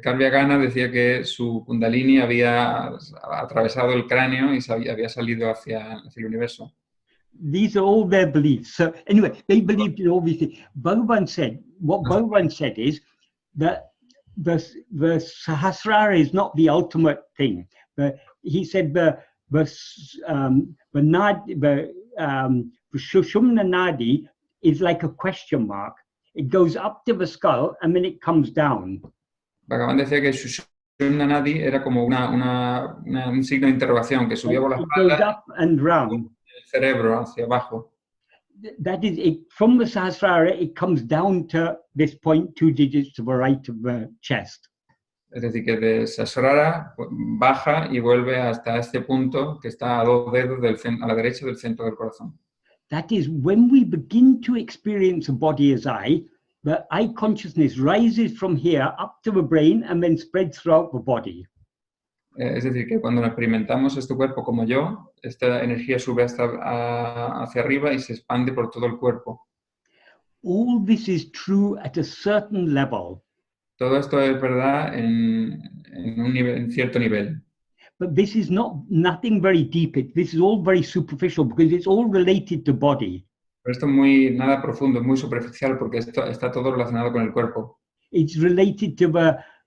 Kavyagana decía que su Kundalini había atravesado el cráneo y había salido hacia el universo. These are all their beliefs. So anyway, they believed in all these things. Bhagavan said is that the Sahasrara is not the ultimate thing. He said the Sushumna Nadi is like a question mark. It goes up to the skull and then it comes down. Bhagavan decía que Sushumna Nadi era como un signo de interrogación que subía por la espalda. It goes up and round. El cerebro hacia abajo. That is, from the Sahasrara, it comes down to this point, 2 digits to the right of the chest. Es decir, que de Sahasrara baja y vuelve hasta este punto que está a 2 dedos a la derecha del centro del corazón. That is, when we begin to experience a body as I, the I consciousness rises from here up to the brain and then spreads throughout the body. Es decir, que cuando experimentamos este cuerpo como yo, esta energía sube hacia arriba y se expande por todo el cuerpo. All this is true at a certain level. Todo esto es verdad en cierto nivel. But this is nothing very deep. This is all very superficial because it's all related to body. Pero esto es nada profundo, es muy superficial porque esto está todo relacionado con el cuerpo. It's related to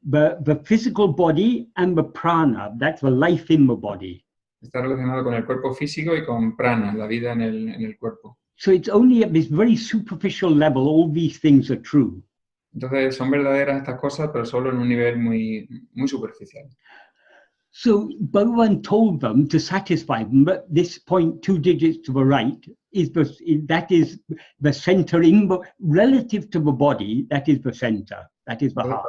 the physical body and the prana. That's the life in the body. Está relacionado con el cuerpo físico y con prana, la vida en el cuerpo. So it's only at this very superficial level all these things are true. Entonces son verdaderas estas cosas, pero solo en un nivel muy superficial. So Bhagavan told them to satisfy them, but this point, 2 digits to the right, that is the center relative to the body. That is the center. That is the heart.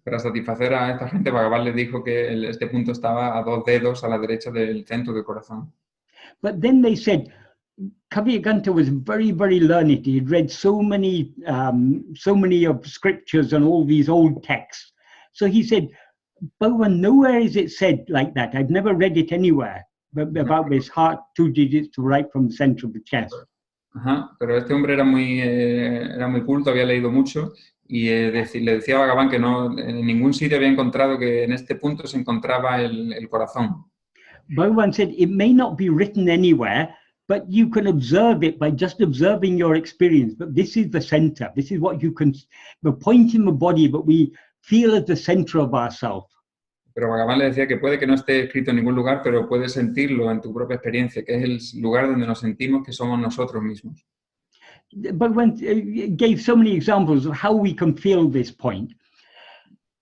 Para satisfacer a esta gente, Bhagavan les dijo que este punto estaba a 2 dedos a la derecha del centro del corazón. But then they said, Kavyaganta was very, very learned. He had read so many of scriptures and all these old texts. So he said, Bhagavan, nowhere is it said like that. I've never read it anywhere about this heart, 2 digits to right from the center of the chest. Pero este hombre era muy culto, había leído mucho y le decía a Bhagavan que no, en ningún sitio había encontrado que en este punto se encontraba el corazón. Bhagavan said, it may not be written anywhere, but you can observe it by just observing your experience. But this is the center. This is what you can, the point in the body that we feel at the center of ourselves. Pero Bhagavan le decía que puede que no esté escrito en ningún lugar, pero puedes sentirlo en tu propia experiencia, que es el lugar donde nos sentimos que somos nosotros mismos. Bhagavan gave so many examples of how we can feel this point.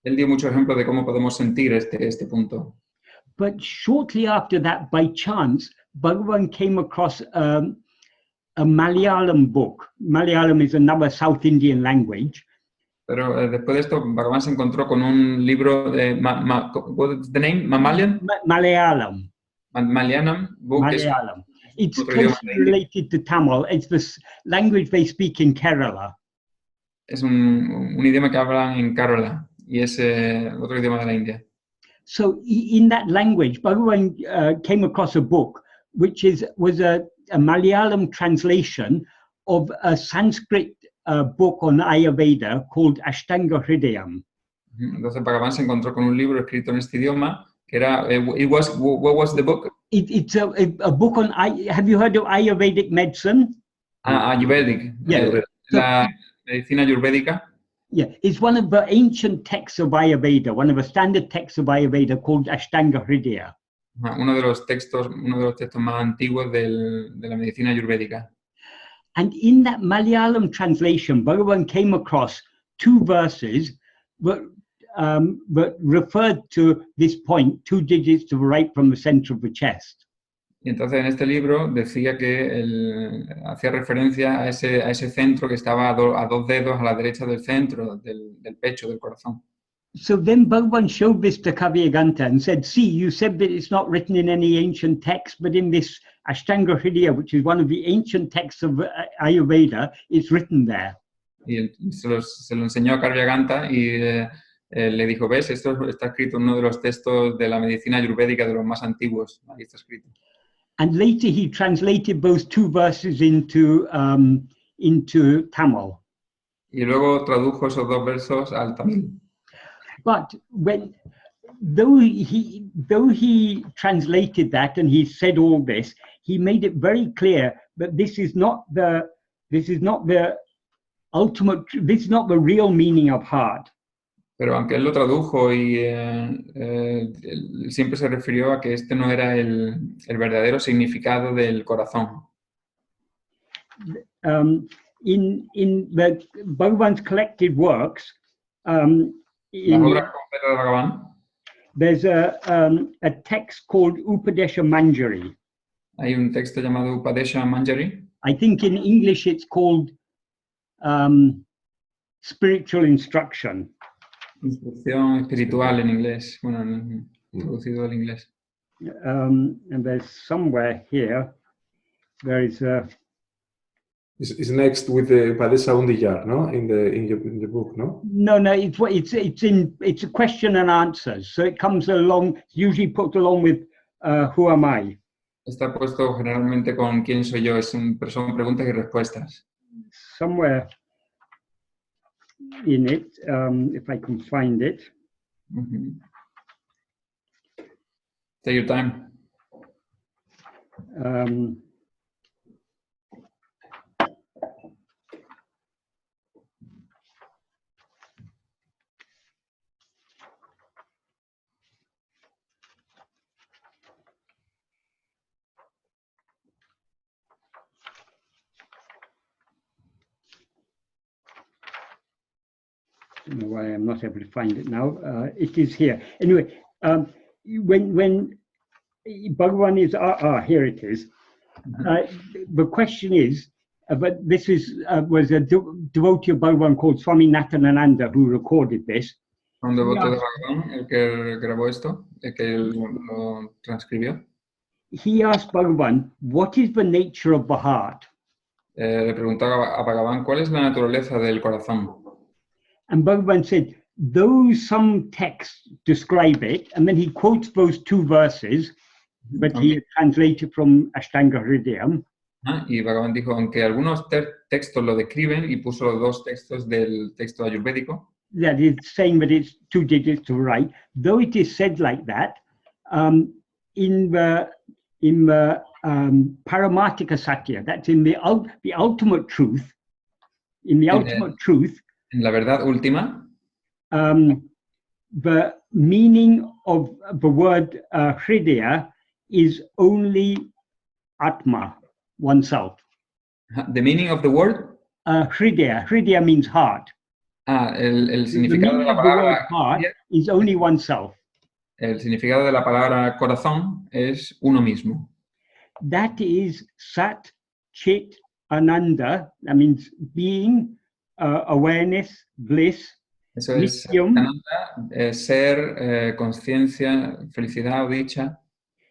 Él dio muchos ejemplos de cómo podemos sentir este punto. But shortly after that, by chance, Bhagavan came across a Malayalam book. Malayalam is another South Indian language. Pero después de esto, Bhagavan se encontró con un libro de what is the name? Malayalam? Malayalam book. Malayalam. It's closely related to Tamil. It's the language they speak in Kerala. Es un idioma que hablan en Kerala y es otro idioma de la India. So in that language, Bhagavan came across a book which was a Malayalam translation of a Sanskrit book on Ayurveda called Ashtanga Hridayam. Entonces Bhagavan se encontró con un libro escrito en este idioma que era, what was the book? It's a book on, have you heard of Ayurvedic medicine? Ayurvedic. Yeah. La medicina ayurvédica. Yeah, it's one of the ancient texts of Ayurveda, one of the standard texts of Ayurveda called Ashtanga Hridaya. Uno de los textos más antiguos de la medicina ayurvédica. And in that Malayalam translation, Bhagavan came across 2 verses that referred to this point, 2 digits to the right from the center of the chest. Y entonces en este libro decía que hacía referencia a ese centro que estaba a 2 dedos a la derecha del centro, del pecho, del corazón. So then Bhagavan showed this to Kavyaganta and said, see, you said that it's not written in any ancient text, but in this Ashtanga Hridaya, which is one of the ancient texts of Ayurveda, it's written there. Y se lo enseñó a Kavyaganta y le dijo, ves, esto está escrito en uno de los textos de la medicina ayurvédica de los más antiguos. Ahí está escrito. And later he translated those 2 verses into Tamil. Y luego tradujo esos 2 versos al tamil. But though he translated that and he said all this, he made it very clear that this is not the real meaning of heart. Pero aunque él lo tradujo y siempre se refirió a que este no era el verdadero significado del corazón. In the Bhagavan's collected works, Las obras completas de Bhagavan, there's a text called Upadesha Manjari. hay un texto llamado Upadesha Manjari. I think in English it's called Spiritual Instruction. Instrucción espiritual en inglés, bueno, traducido al inglés. And there's somewhere here, there is a... It's next with the Upadesha Undiyar, no? In the book, no? No, it's a question and answers. So it comes along, usually put along with who am I? Está puesto generalmente con quién soy yo, son preguntas y respuestas. Somewhere in it, if I can find it. Take your time. I don't know why I'm not able to find it now. It is here. Anyway, when Bhagavan is, here it is. The question is, but this was a devotee of Bhagavan called Swami Nathanananda who recorded this. Un devoto de Bhagavan, el que grabó esto, el que lo transcribió. He asked Bhagavan, what is the nature of the heart? Le preguntaba a Bhagavan, ¿cuál es la naturaleza del corazón? And Bhagavan said, though some texts describe it, and then he quotes those two verses, but he translated from Ashtanga Hridayam. Y Bhagavan dijo, aunque algunos textos lo describen, y puso los dos textos del texto ayurvédico, that is saying that it's 2 digits to the right, though it is said like that, in the Paramartika Satya, that's in the ultimate truth, in the ultimate truth, en la verdad última, the meaning of the word Hridaya is only Atma, oneself. the meaning of the word, Hridaya. Hridaya means heart. el The significado de meaning la of the word palabra heart is only oneself. el significado de la palabra corazón es uno mismo. That is Sat, Chit, Ananda. That means being, awareness, bliss. Eso es Nityam. Ser, conciencia, felicidad o dicha.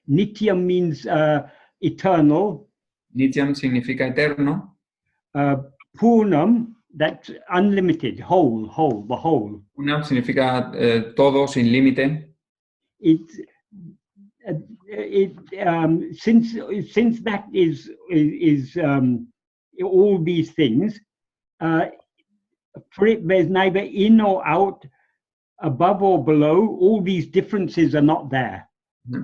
Nityam means eternal. Nityam significa eterno. Purnam, that's unlimited, whole, the whole. Una significa todo, sin límite. Since that is all these things, for it, there's neither in or out, above or below. All these differences are not there.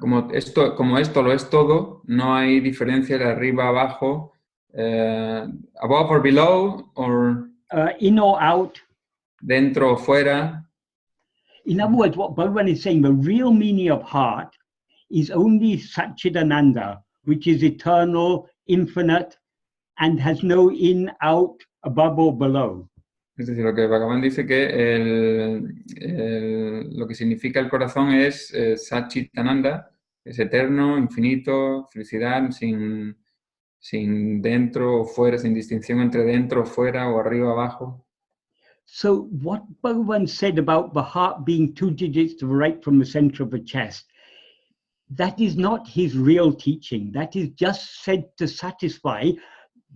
Como esto lo es todo, no hay diferencia de arriba abajo, above or below, or in or out. Dentro o fuera. In other words, what Bhagavan is saying, the real meaning of heart is only Satchidananda, which is eternal, infinite, and has no in, out, above or below. Es decir, lo que Bhagavan dice que lo que significa el corazón es Satchitananda, es eterno, infinito, felicidad, sin dentro o fuera, sin distinción entre dentro o fuera o arriba o abajo. So what Bhagavan said about the heart being 2 digits to the right from the center of the chest, that is not his real teaching. That is just said to satisfy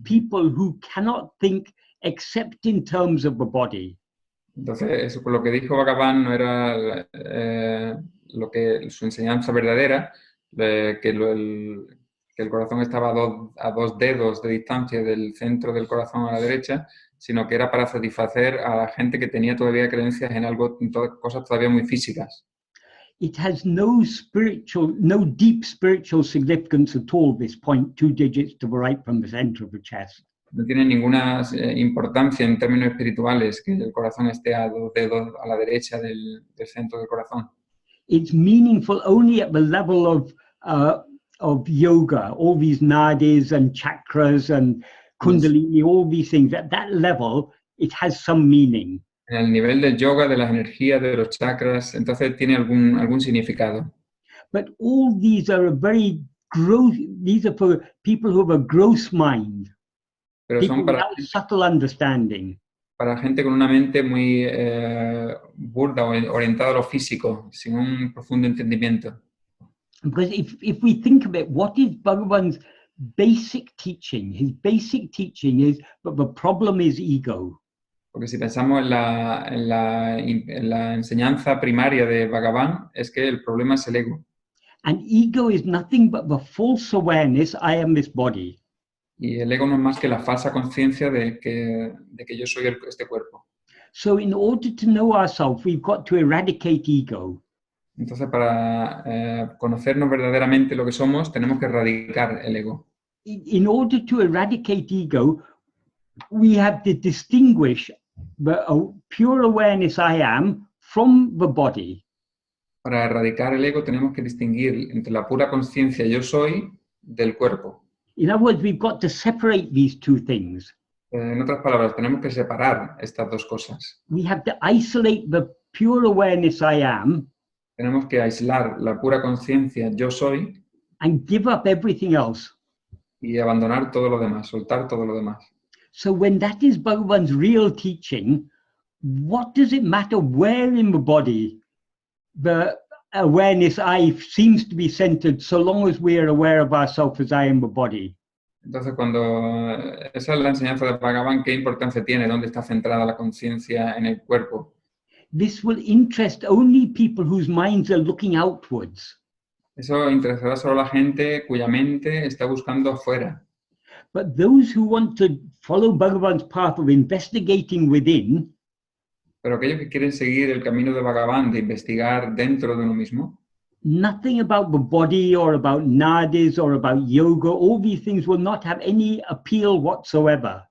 people who cannot think except in terms of the body. Entonces, eso, lo que dijo Bhagavan no era su enseñanza verdadera, que el corazón estaba a dos dedos de distancia del centro del corazón a la derecha, sino que era para satisfacer a la gente que tenía todavía creencias en cosas todavía muy físicas. It has no deep spiritual significance at all, this point, 2 digits to the right from the center of the chest. No tiene ninguna importancia en términos espirituales que el corazón esté a 2 dedos a la derecha del centro del corazón. It's meaningful only at the level of yoga, all these nadis and chakras and kundalini, all these things. At that level, it has some meaning. En el nivel del yoga, de las energías, de los chakras, entonces tiene algún significado. But all these are these are for people who have a gross mind. Pero People son without subtle understanding. para gente con una mente muy burda o orientada a lo físico, sin un profundo entendimiento. Because if we think of it, what is Bhagavan's basic teaching? His basic teaching is that the problem is ego. Porque si pensamos en la enseñanza primaria de Bhagavan, es que el problema es el ego. And ego is nothing but the false awareness, I am this body. Y el ego no es más que la falsa conciencia de que yo soy este cuerpo. So in order to know ourselves, we've got to eradicate ego. Entonces, para conocernos verdaderamente lo que somos, tenemos que erradicar el ego. In order to eradicate ego, we have to distinguish the pure awareness I am from the body. Para erradicar el ego tenemos que distinguir entre la pura conciencia yo soy del cuerpo. In other words, we've got to separate these two things. En otras palabras, tenemos que separar estas dos cosas. We have to isolate the pure awareness I am. Tenemos que aislar la pura conciencia yo soy and give up everything else. y abandonar todo lo demás, soltar todo lo demás. So when that is Bhagavan's real teaching, what does it matter where in the body the awareness I seems to be centered, so long as we are aware of ourselves as I am the body? Entonces, cuando esa es la enseñanza de Bhagavan, ¿qué importancia tiene? ¿Dónde está centrada la conciencia en el cuerpo? This will interest only people whose minds are looking outwards. Eso interesará solo a la gente cuya mente está buscando afuera. But those who want to follow Bhagavan's path of investigating within, Pero aquellos que quieren seguir el camino de Bhagavan, de investigar dentro de uno mismo, nothing about the body or about nadis or about yoga, all these things will not have any appeal whatsoever.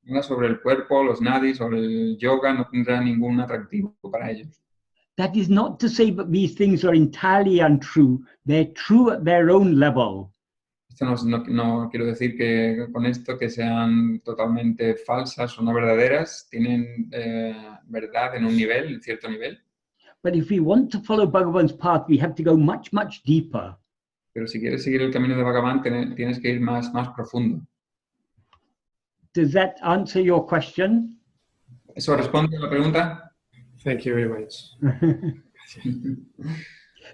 nada sobre el cuerpo, los nadis o el yoga no tendrá ningún atractivo para ellos. That is not to say that these things are entirely untrue. They're true at their own level. Esto no quiero decir que con esto que sean totalmente falsas o no verdaderas, tienen verdad en un nivel, en cierto nivel. But if we want to follow Bhagavan's path, we have to go much, much deeper. Pero si quieres seguir el camino de Bhagavan, tienes que ir más profundo. Does that answer your question? ¿Eso responde a la pregunta? Thank you very much.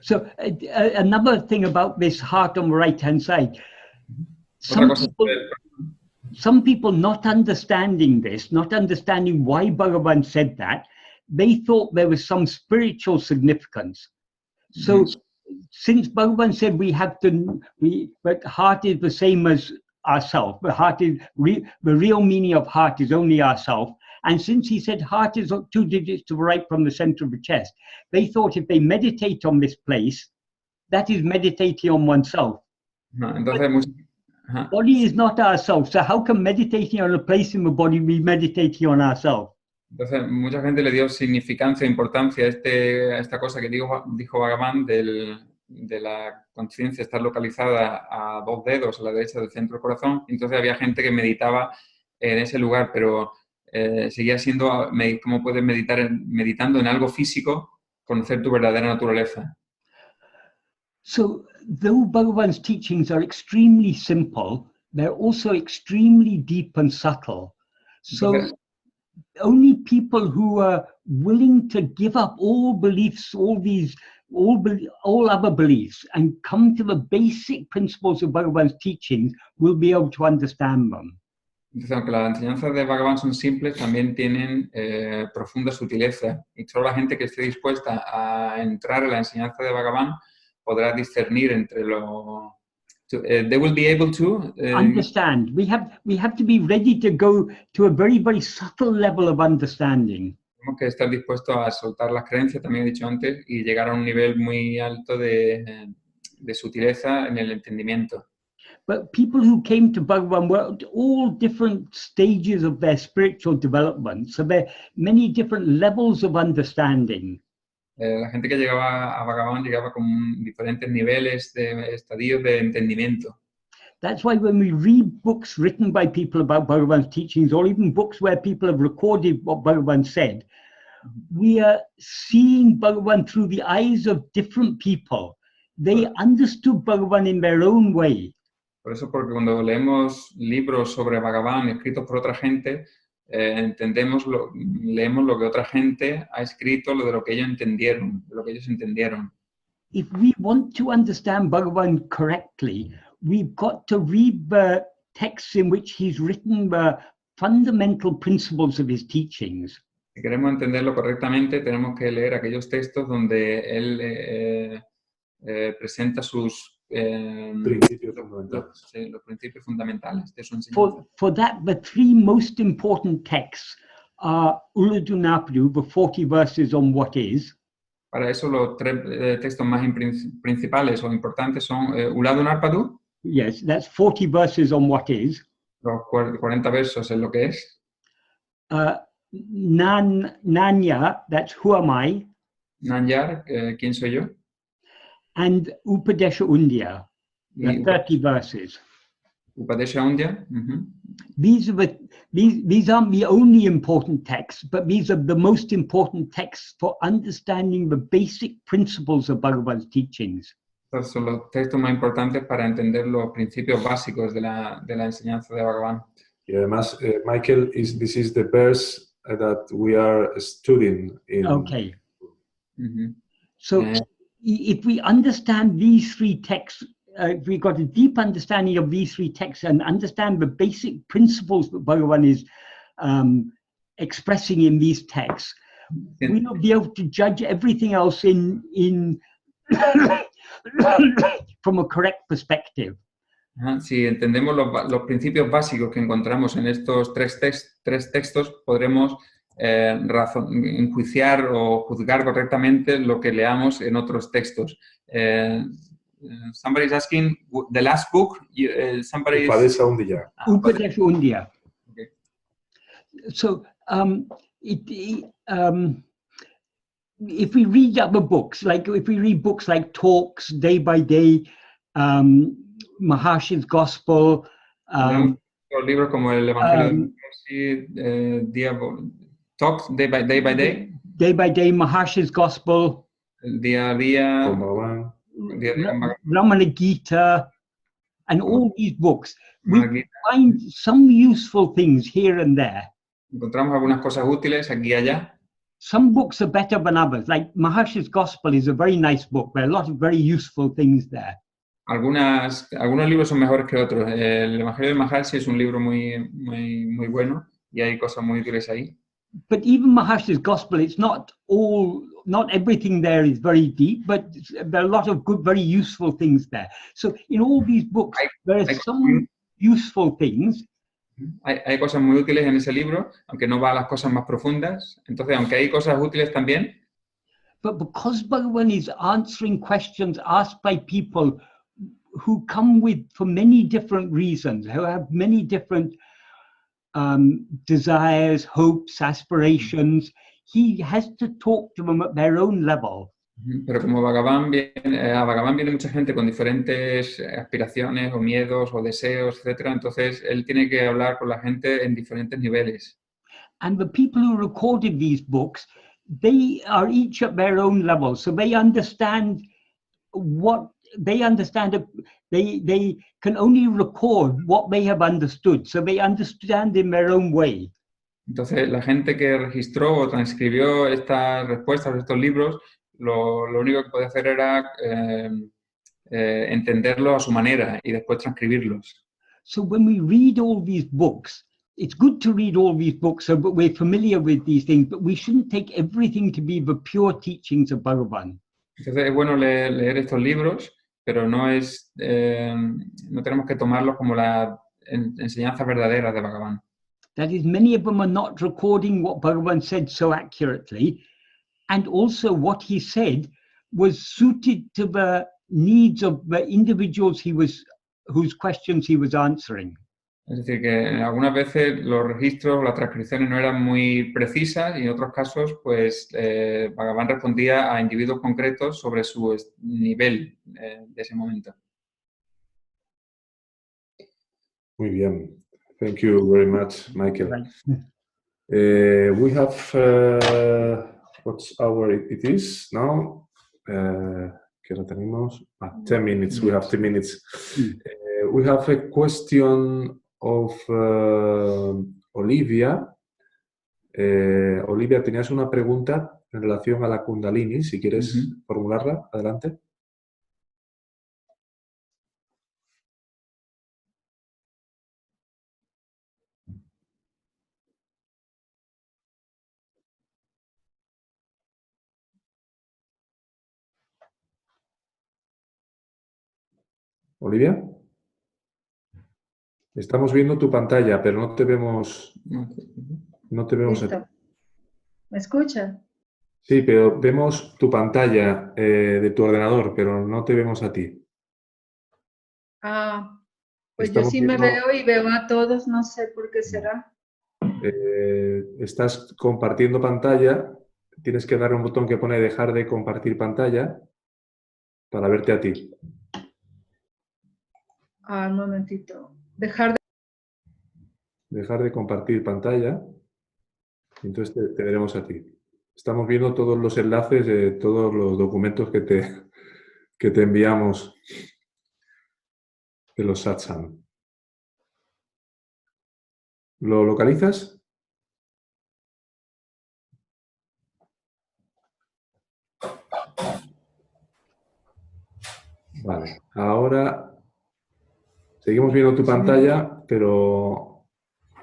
So another thing about this heart on the right-hand side, Otra cosa some people not understanding this, not understanding why Bhagavan said that, they thought there was some spiritual significance. So since Bhagavan said but heart is the same as ourself, the heart is the real meaning of heart is only ourself. And since he said heart is 2 digits to the right from the center of the chest, they thought if they meditate on this place, that is meditating on oneself. No, entonces, Body is not ourself. So how can meditating on a place in the body be meditating on ourselves? entonces, mucha gente le dio significancia e importancia a esta cosa que dijo Bhagavan de la conciencia estar localizada a 2 dedos a la derecha del centro del corazón. Entonces había gente que meditaba en ese lugar, pero seguía siendo, ¿cómo puedes meditar meditando en algo físico, conocer tu verdadera naturaleza? So, though Bhagavan's teachings are extremely simple, they're also extremely deep and subtle. So, only people who are willing to give up all beliefs, all other beliefs, and come to the basic principles of Bhagavan's teachings will be able to understand them. Entonces, aunque las enseñanzas de Bhagavan son simples, también tienen profunda sutileza. Y solo la gente que esté dispuesta a entrar en la enseñanza de Bhagavan podrá discernir entre lo... they will be able to... understand. We have to be ready to go to a very, very subtle level of understanding. Tenemos que estar dispuestos a soltar las creencias, también he dicho antes, y llegar a un nivel muy alto de sutileza en el entendimiento. But people who came to Bhagavan were at all different stages of their spiritual development. So there are many different levels of understanding. La gente que llegaba a Bhagavan llegaba con diferentes niveles de estadios de entendimiento. That's why when we read books written by people about Bhagavan's teachings, or even books where people have recorded what Bhagavan said, we are seeing Bhagavan through the eyes of different people. They understood Bhagavan in their own way. Por eso, porque cuando leemos libros sobre Bhagavan escritos por otra gente, leemos lo que otra gente ha escrito, lo que ellos entendieron, If we want to understand Bhagavan correctly, we've got to read the texts in which he's written the fundamental principles of his teachings. Si queremos entenderlo correctamente, tenemos que leer aquellos textos donde él presenta sus principios fundamentales. Los principios fundamentales de su enseñanza. For that, the 3 most important texts are Uladunapadu, the 40 verses on what is. Para eso los 3 textos más principales o importantes son Uladunapadu. Yes, that's 40 verses on what is. Los 40 versos en lo que es. Nanya, that's who am I. Nanyar, ¿quién soy yo? And Upadesha Undya, the 30 verses. Upadesha Undya. These aren't the only important texts, but these are the most important texts for understanding the basic principles of Bhagavan's teachings. Estos son los textos más importantes para entender los principios básicos de la enseñanza de Bhagavan. Y además, Michael, this is the verse that we are studying in. Okay. So if we understand these three texts, if we got a deep understanding of these three texts and understand the basic principles that Bhagavan is expressing in these texts, we will be able to judge everything else in from a correct perspective. Si entendemos los principios básicos que encontramos en estos tres textos, podremos enjuiciar o juzgar correctamente lo que leamos en otros textos. Somebody is asking, the last book, somebody is... Upadesha Undya. Upadesha Undya. Okay. So, if we read other books, like if we read books like Talks, Day by Day, Maharshi's Gospel, los libros como el Evangelio de Talks, Day by Day. Day by Day, Maharshi's Gospel, el día a día, Ramana Gita, and all these books, we find some useful things here and there. Encontramos algunas cosas útiles aquí y allá. Some books are better than others. Like Maharshi's Gospel is a very nice book. There are a lot of very useful things there. Algunos libros son mejores que otros. El Evangelio de Maharshi es un libro muy bueno y hay cosas muy útiles ahí. But even Maharshi's Gospel, it's not everything there is very deep, but there are a lot of good, very useful things there. So in all these books, there are some useful things. Hay cosas muy útiles en ese libro, aunque no va a las cosas más profundas. Entonces, aunque hay cosas útiles también. But because Bhagavan is answering questions asked by people who come for many different reasons, who have many different desires, hopes, aspirations, he has to talk to them at their own level. Pero como a Bhagavan viene mucha gente con diferentes aspiraciones o miedos o deseos, etcétera, entonces él tiene que hablar con la gente en diferentes niveles. And the people who recorded these books, they are each at their own level, so they understand they can only record what they have understood, so they understand in their own way. Entonces la gente que registró o transcribió estas respuestas de estos libros, lo único que podía hacer era entenderlo a su manera y después transcribirlos. So when we read all these books, it's good to read all these books so that we're familiar with these things, but we shouldn't take everything to be the pure teachings of Bhagavan. Entonces es bueno leer estos libros, pero no tenemos que tomarlos como la enseñanza verdadera de Bhagavan. That is, many of them are not recording what Bhagavan said so accurately, and also what he said was suited to the needs of the individuals whose questions he was answering. Es decir, que algunas veces los registros o las transcripciones no eran muy precisas y en otros casos, pues, Bhagavan respondía a individuos concretos sobre su nivel de ese momento. Muy bien. Thank you very much, Michael. Right. We have, what's hour it is now? ¿Qué hora tenemos? 10 minutes. We have 10 minutes. We have a question of Olivia. Olivia, tenías una pregunta en relación a la Kundalini. Si quieres formularla, adelante. Olivia, estamos viendo tu pantalla, pero no te vemos. No te vemos. Listo. ¿Me escucha? Sí, pero vemos tu pantalla de tu ordenador, pero no te vemos a ti. Ah, pues Estamos yo sí me viendo- veo y veo a todos, no sé por qué será. Estás compartiendo pantalla. Tienes que dar un botón que pone dejar de compartir pantalla para verte a ti. Ah, un momentito. dejar de compartir pantalla. Entonces te veremos a ti. Estamos viendo todos los enlaces de todos los documentos que te enviamos de los satsang. ¿Lo localizas? Vale, ahora seguimos viendo tu pantalla, pero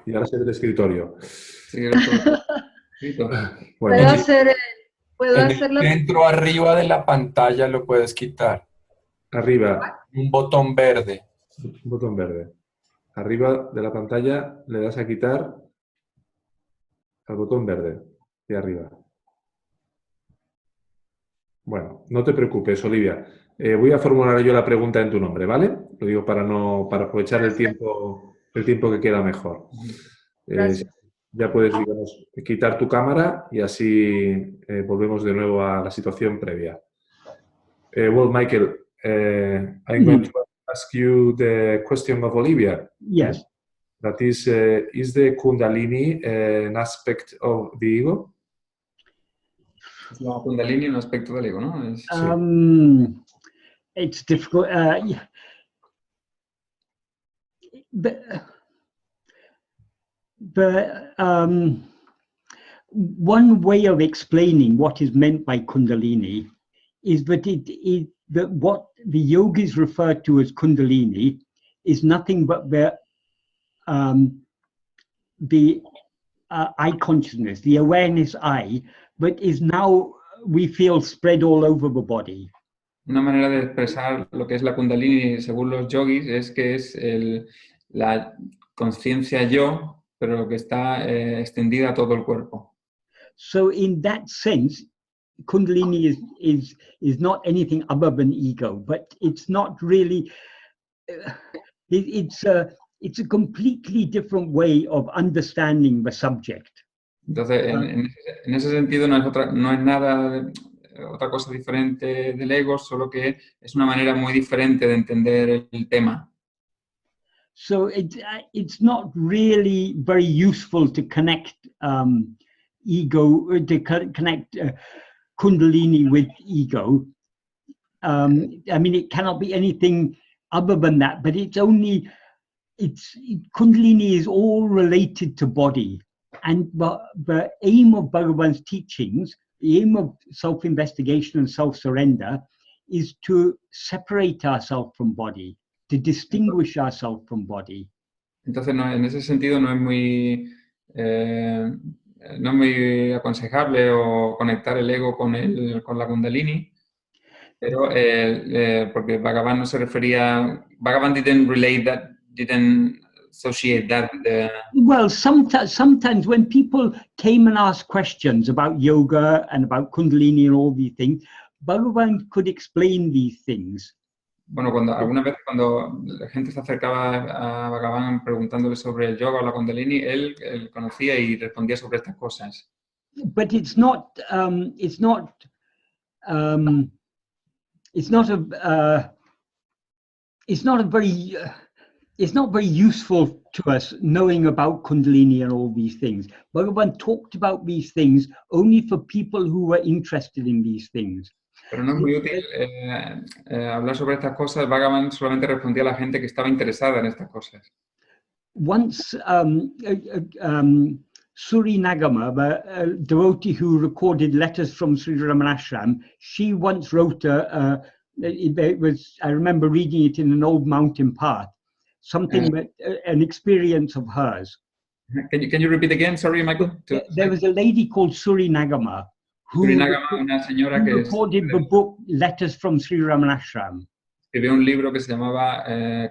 y ahora se ve el escritorio. Sí, era todo escrito. puedo Bueno, hacer, puedo En el hacer la centro arriba de la pantalla lo puedes quitar. arriba, Un botón verde. un botón verde. Arriba de la pantalla le das a quitar al botón verde de arriba. Bueno, no te preocupes, Olivia. Voy a formular yo la pregunta en tu nombre, ¿vale? Lo digo para aprovechar el tiempo que queda mejor. Gracias. Ya puedes, digamos, quitar tu cámara y así volvemos de nuevo a la situación previa. Well, Michael, I'm going to ask you the question of Olivia. Yes. That is the Kundalini an aspect of the ego? Es la Kundalini un aspecto del ego, ¿no? Es, It's difficult. Yeah. One way of explaining what is meant by Kundalini is that what the yogis refer to as Kundalini is nothing but the eye consciousness, the awareness eye, but is now, we feel, spread all over the body. una manera de expresar lo que es la Kundalini según los yogis es que es la conciencia yo, pero que está extendida a todo el cuerpo. So in that sense, Kundalini is not anything other than ego, but it's not really, it's a completely different way of understanding the subject. Entonces, en ese sentido no es nada, otra cosa diferente del ego, solo que es una manera muy diferente de entender el tema. So it's not really very useful to connect ego, to connect Kundalini with ego. I mean, it cannot be anything other than that, but Kundalini is all related to body. And the aim of Bhagavan's teachings, the aim of self-investigation and self-surrender is to separate ourselves from body, to distinguish ourselves from body. Entonces, en ese sentido no es muy aconsejable o conectar el ego con la Kundalini, pero porque Bhagavan no se refería, Bhagavan didn't associate that. Well, sometimes when people came and asked questions about yoga and about Kundalini and all these things, Bhagavan could explain these things. Bueno, alguna vez cuando la gente se acercaba a Bhagavan preguntándole sobre el yoga o la Kundalini, él conocía y respondía sobre estas cosas. But it's not very useful to us knowing about Kundalini and all these things. Bhagavan talked about these things only for people who were interested in these things. Pero no es muy útil hablar sobre estas cosas. Bhagavan solamente respondía a la gente que estaba interesada en estas cosas. Once Suri Nagama, the devotee who recorded letters from Sri Ramana Ashram, she once wrote I remember reading it in an old mountain path, something that an experience of hers. Can you repeat again? Sorry, Michael. There was a lady called Suri Nagama who una señora que recorded the book Letters from Sri Ramana Ashram. Escribió un libro que se llamaba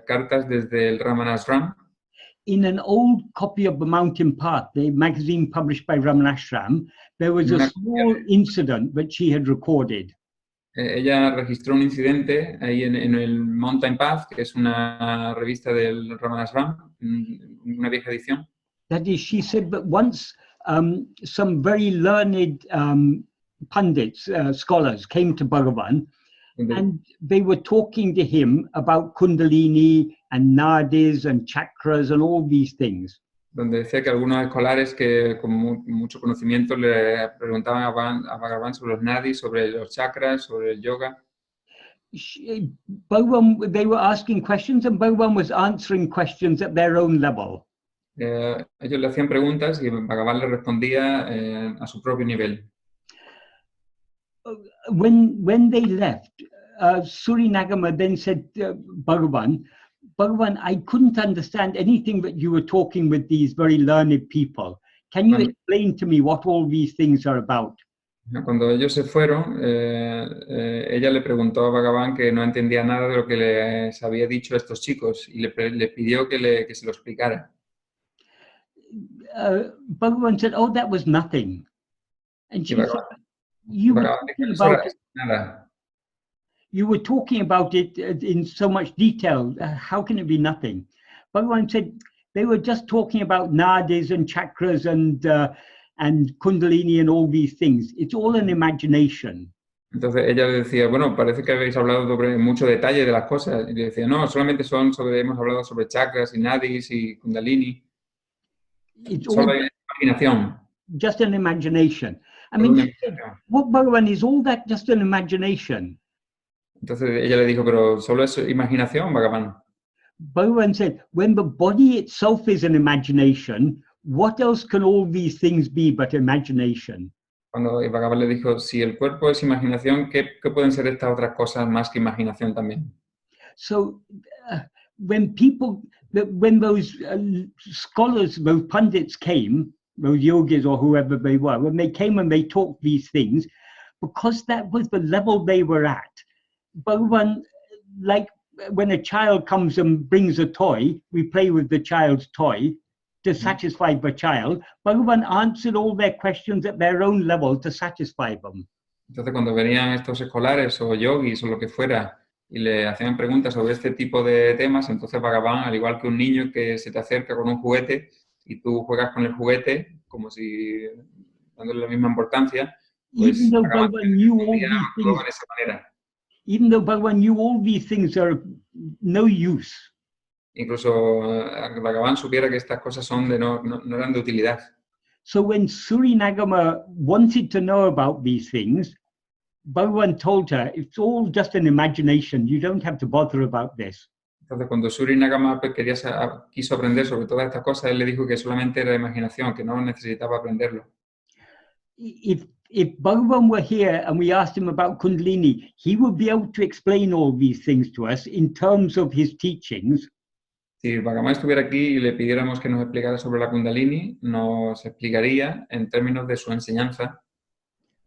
Cartas desde el Ramana Ashram. In an old copy of the Mountain Path, the magazine published by Ramana Ashram, there was a small incident that she had recorded. Ella registró un incidente ahí en el Mountain Path, que es una revista del Ramana Ashram, una vieja edición. That is, she said that once some very learned pundits, scholars, came to Bhagavan And they were talking to him about Kundalini and nadis and chakras and all these things. Donde decía que algunos escolares que con mucho conocimiento le preguntaban a Bhagavan sobre los nadis, sobre los chakras, sobre el yoga. Bhagavan, they were asking questions and Bhagavan was answering questions at their own level. Ellos le hacían preguntas y Bhagavan le respondía a su propio nivel. When they left, Surinagama then said, Bhagavan, I couldn't understand anything that you were talking with these very learned people. Can you explain to me what all these things are about? Cuando ellos se fueron, ella le preguntó a Bhagavan que no entendía nada de lo que les había dicho a estos chicos y le pidió que se lo explicara. Bhagavan said, oh, that was nothing. And she said, you were talking about it in so much detail. How can it be nothing? Bhagavan said they were just talking about nadis and chakras and kundalini and all these things. It's all an imagination. Entonces ella le decía, bueno, parece que habéis hablado sobre mucho detalle de las cosas. Y le decía, no, solamente hemos hablado sobre chakras y nadis y kundalini. It's solo all imaginación. Just an imagination. I mean, what Bhagavan, is all that just an imagination? Entonces ella le dijo, pero solo es imaginación, Bhagavan. Bhagavan said, when the body itself is an imagination, what else can all these things be but imagination? Cuando Bhagavan le dijo, si el cuerpo es imaginación, ¿qué pueden ser estas otras cosas más que imaginación también? So when those scholars, those pundits came, those yogis or whoever they were, when they came and they talked these things, because that was the level they were at, Bhagavan, like when a child comes and brings a toy, we play with the child's toy to satisfy the child. Bhagavan answered all their questions at their own level to satisfy them. Entonces cuando venían estos escolares o yogis o lo que fuera y le hacían preguntas sobre este tipo de temas, entonces Bhagavan, al igual que un niño que se te acerca con un juguete y tú juegas con el juguete como si dándole la misma importancia, pues Even though Bhagavan Bhagavan knew all respondía these todo things, en esa manera. even though Bhagavan knew all these things are no use. Incluso Bhagavan supiera que estas cosas son no eran de utilidad. So when Surinagama wanted to know about these things, Bhagavan told her, it's all just an imagination. You don't have to bother about this. Entonces, cuando Surinagama quiso aprender sobre todas estas cosas, él le dijo que solamente era imaginación, que no necesitaba aprenderlo. If Bhagavan were here and we asked him about Kundalini, he would be able to explain all these things to us in terms of his teachings. Si Bhagavan estuviera aquí y le pidiéramos que nos explicara sobre la Kundalini, nos explicaría en términos de su enseñanza.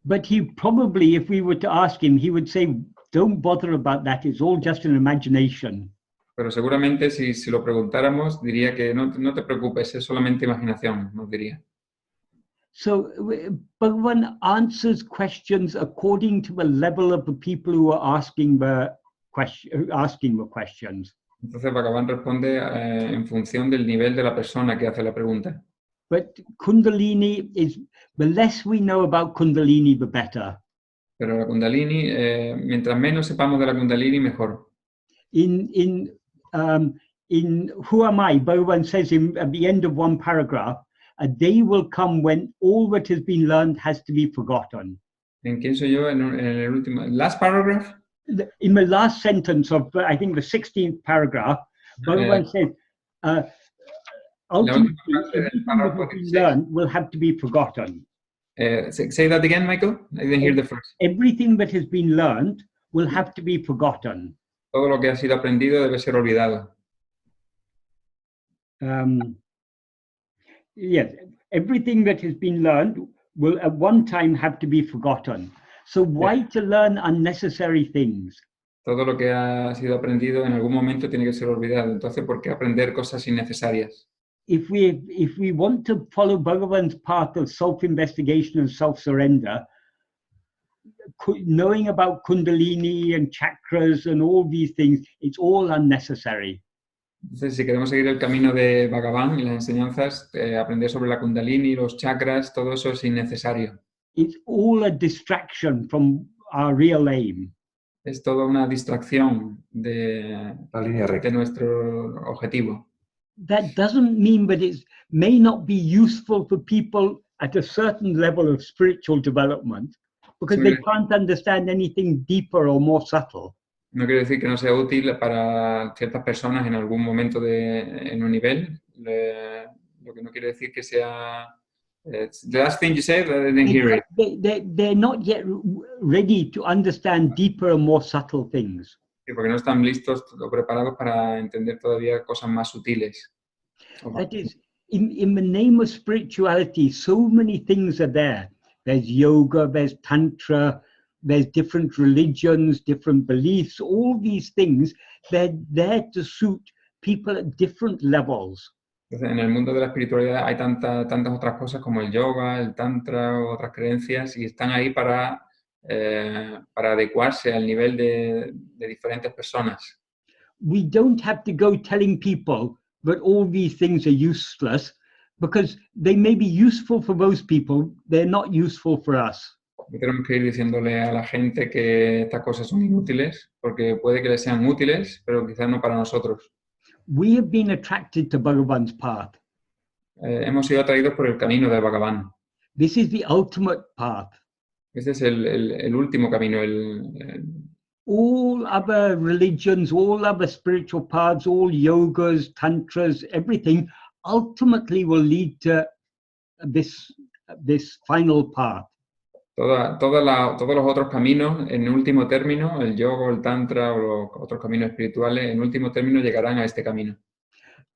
But he probably, if we were to ask him, he would say, don't bother about that. It's all just an imagination. Pero seguramente si lo preguntáramos, diría que no te preocupes, es solamente imaginación, nos diría. So Bhagavan answers questions according to the level of the people who are asking the questions. Entonces Bhagavan responde en función del nivel de la persona que hace la pregunta. But Kundalini is, the less we know about Kundalini, the better. Pero la Kundalini, mientras menos sepamos de la Kundalini, mejor. In Who Am I, Bhagavan says at the end of one paragraph, a day will come when all that has been learned has to be forgotten. ¿En quién soy yo? En el último, last paragraph? In the last sentence of, I think, the 16th paragraph, Bhagavan says, ultimately, everything that has been learned will have to be forgotten. Say that again, Michael. I didn't hear the first. Everything that has been learned will have to be forgotten. Todo lo que ha sido aprendido debe ser olvidado. Yes, everything that has been learned will at one time have to be forgotten. So why to learn unnecessary things? Todo lo que ha sido aprendido en algún momento tiene que ser olvidado. Entonces, ¿por qué aprender cosas innecesarias? If we want to follow Bhagavan's path of self-investigation and self-surrender, knowing about Kundalini and chakras and all these things, it's all unnecessary. Entonces, si queremos seguir el camino de Bhagavan y las enseñanzas, aprender sobre la Kundalini, los chakras, todo eso es innecesario. It's all a distraction from our real aim. es toda una distracción de La línea recta. nuestro objetivo. That doesn't mean that it may not be useful for people at a certain level of spiritual development because they Sí. can't understand anything deeper or more subtle. No quiere decir que no sea útil para ciertas personas en algún momento en un nivel. Lo que no quiere decir que sea... the last thing you said, I didn't hear it. They're not yet ready to understand deeper and more subtle things. Sí, porque no están listos o preparados para entender todavía cosas más sutiles. That is, in the name of spirituality, so many things are there. There's yoga, there's tantra, there's different religions, different beliefs, all these things, they're there to suit people at different levels. Entonces, en el mundo de la espiritualidad hay tantas otras cosas como el yoga, el tantra, otras creencias, y están ahí para adecuarse al nivel de diferentes personas. We don't have to go telling people that all these things are useless because they may be useful for those people, they're not useful for us. No tenemos que ir diciéndole a la gente que estas cosas son inútiles, porque puede que les sean útiles, pero quizás no para nosotros. We have been attracted to Bhagavan's path. Hemos sido atraídos por el camino de Bhagavan. This is the ultimate path. Este es el último camino. All other religions, all other spiritual paths, all yogas, tantras, everything ultimately will lead to this final path. Todos los otros caminos, en último término, el yoga, el tantra o los otros caminos espirituales, en último término llegarán a este camino.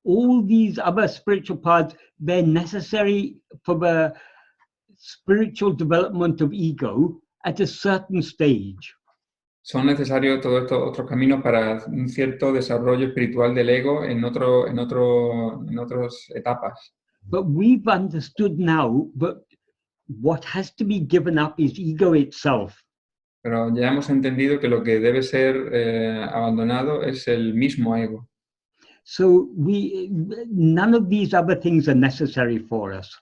All these other spiritual paths, they're necessary for the spiritual development of ego at a certain stage. Son necesarios todos estos otros caminos para un cierto desarrollo espiritual del ego en otras etapas. But we've understood now that what has to be given up is ego itself. Pero ya hemos entendido que lo que debe ser abandonado es el mismo ego. So none of these other things are necessary for us.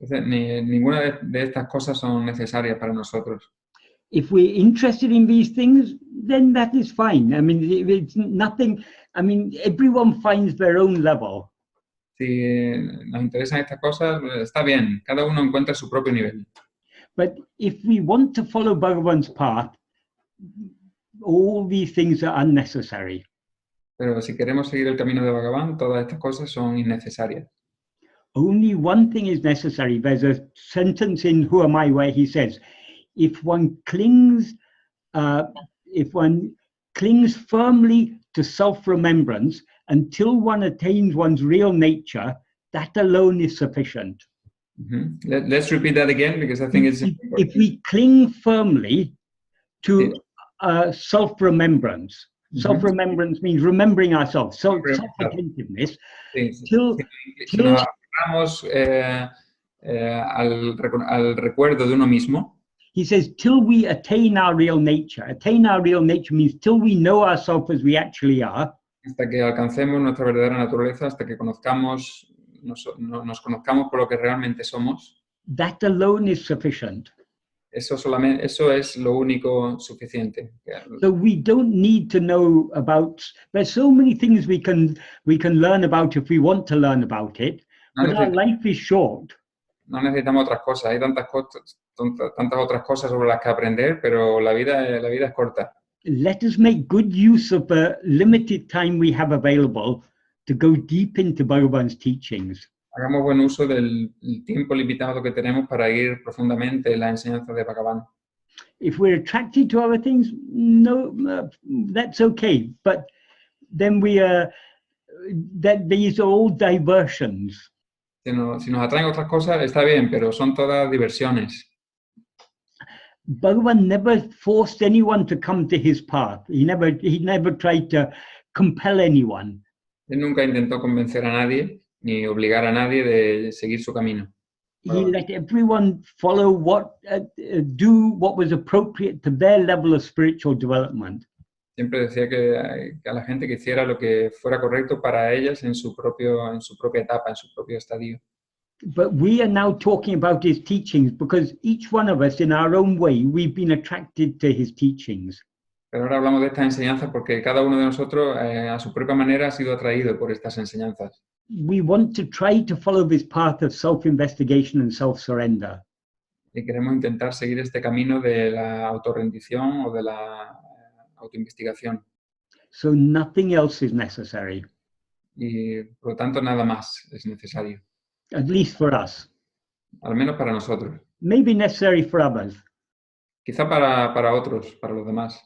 Entonces, ninguna de estas cosas son necesarias para nosotros. If we're interested in these things, then that is fine. I mean, it's nothing. I mean, everyone finds their own level. Si nos interesan estas cosas, está bien. Cada uno encuentra su propio nivel. But if we want to follow Bhagavan's path, all these things are unnecessary. Pero si queremos seguir el camino de Bhagavan, todas estas cosas son innecesarias. Only one thing is necessary. There's a sentence in Who Am I where he says, if one clings firmly to self-remembrance until one attains one's real nature, that alone is sufficient. Mm-hmm. Let's repeat that again because I think it's important. If we cling firmly to self-remembrance, Mm-hmm. Self-remembrance means remembering ourselves, self-attentiveness, Si till nos aferramos al recuerdo de uno mismo, he says, till we attain our real nature. Attain our real nature means till we know ourselves as we actually are. hasta que alcancemos nuestra verdadera naturaleza, hasta que nos conozcamos por lo que realmente somos, That alone is sufficient. eso es lo único suficiente. So we don't need to know about. There's so many things we can learn about if we want to learn about it. No But our life is short. No necesitamos otras cosas. Hay tantas otras cosas sobre las que aprender, pero la vida es corta. Let us make good use of the limited time we have available to go deep into Bhagavan's teachings. Hagamos buen uso del tiempo limitado que tenemos para ir profundamente en la enseñanza de Bhagavan. If we're attracted to other things, no, that's okay. But then that these are all diversions. Si nos atraen otras cosas, está bien, pero son todas diversiones. Bhagavan never forced anyone to come to his path. He never tried to compel anyone. Él nunca intentó convencer a nadie ni obligar a nadie de seguir su camino. He let everyone follow do what was appropriate to their level of spiritual development. Siempre decía que a la gente que hiciera lo que fuera correcto para ellas en su propia etapa, en su propio estadio. But we are now talking about his teachings because each one of us in our own way, we've been attracted to his teachings. Pero ahora hablamos de estas enseñanzas porque cada uno de nosotros a su propia manera ha sido atraído por estas enseñanzas. We want to try to follow this path of self-investigation and self-surrender. Y queremos intentar seguir este camino de la autorrendición o de la autoinvestigación. So nothing else is necessary, Y por lo tanto nada más es necesario, at least for us. al menos para nosotros. Maybe necessary for others. Quizá para otros, para los demás.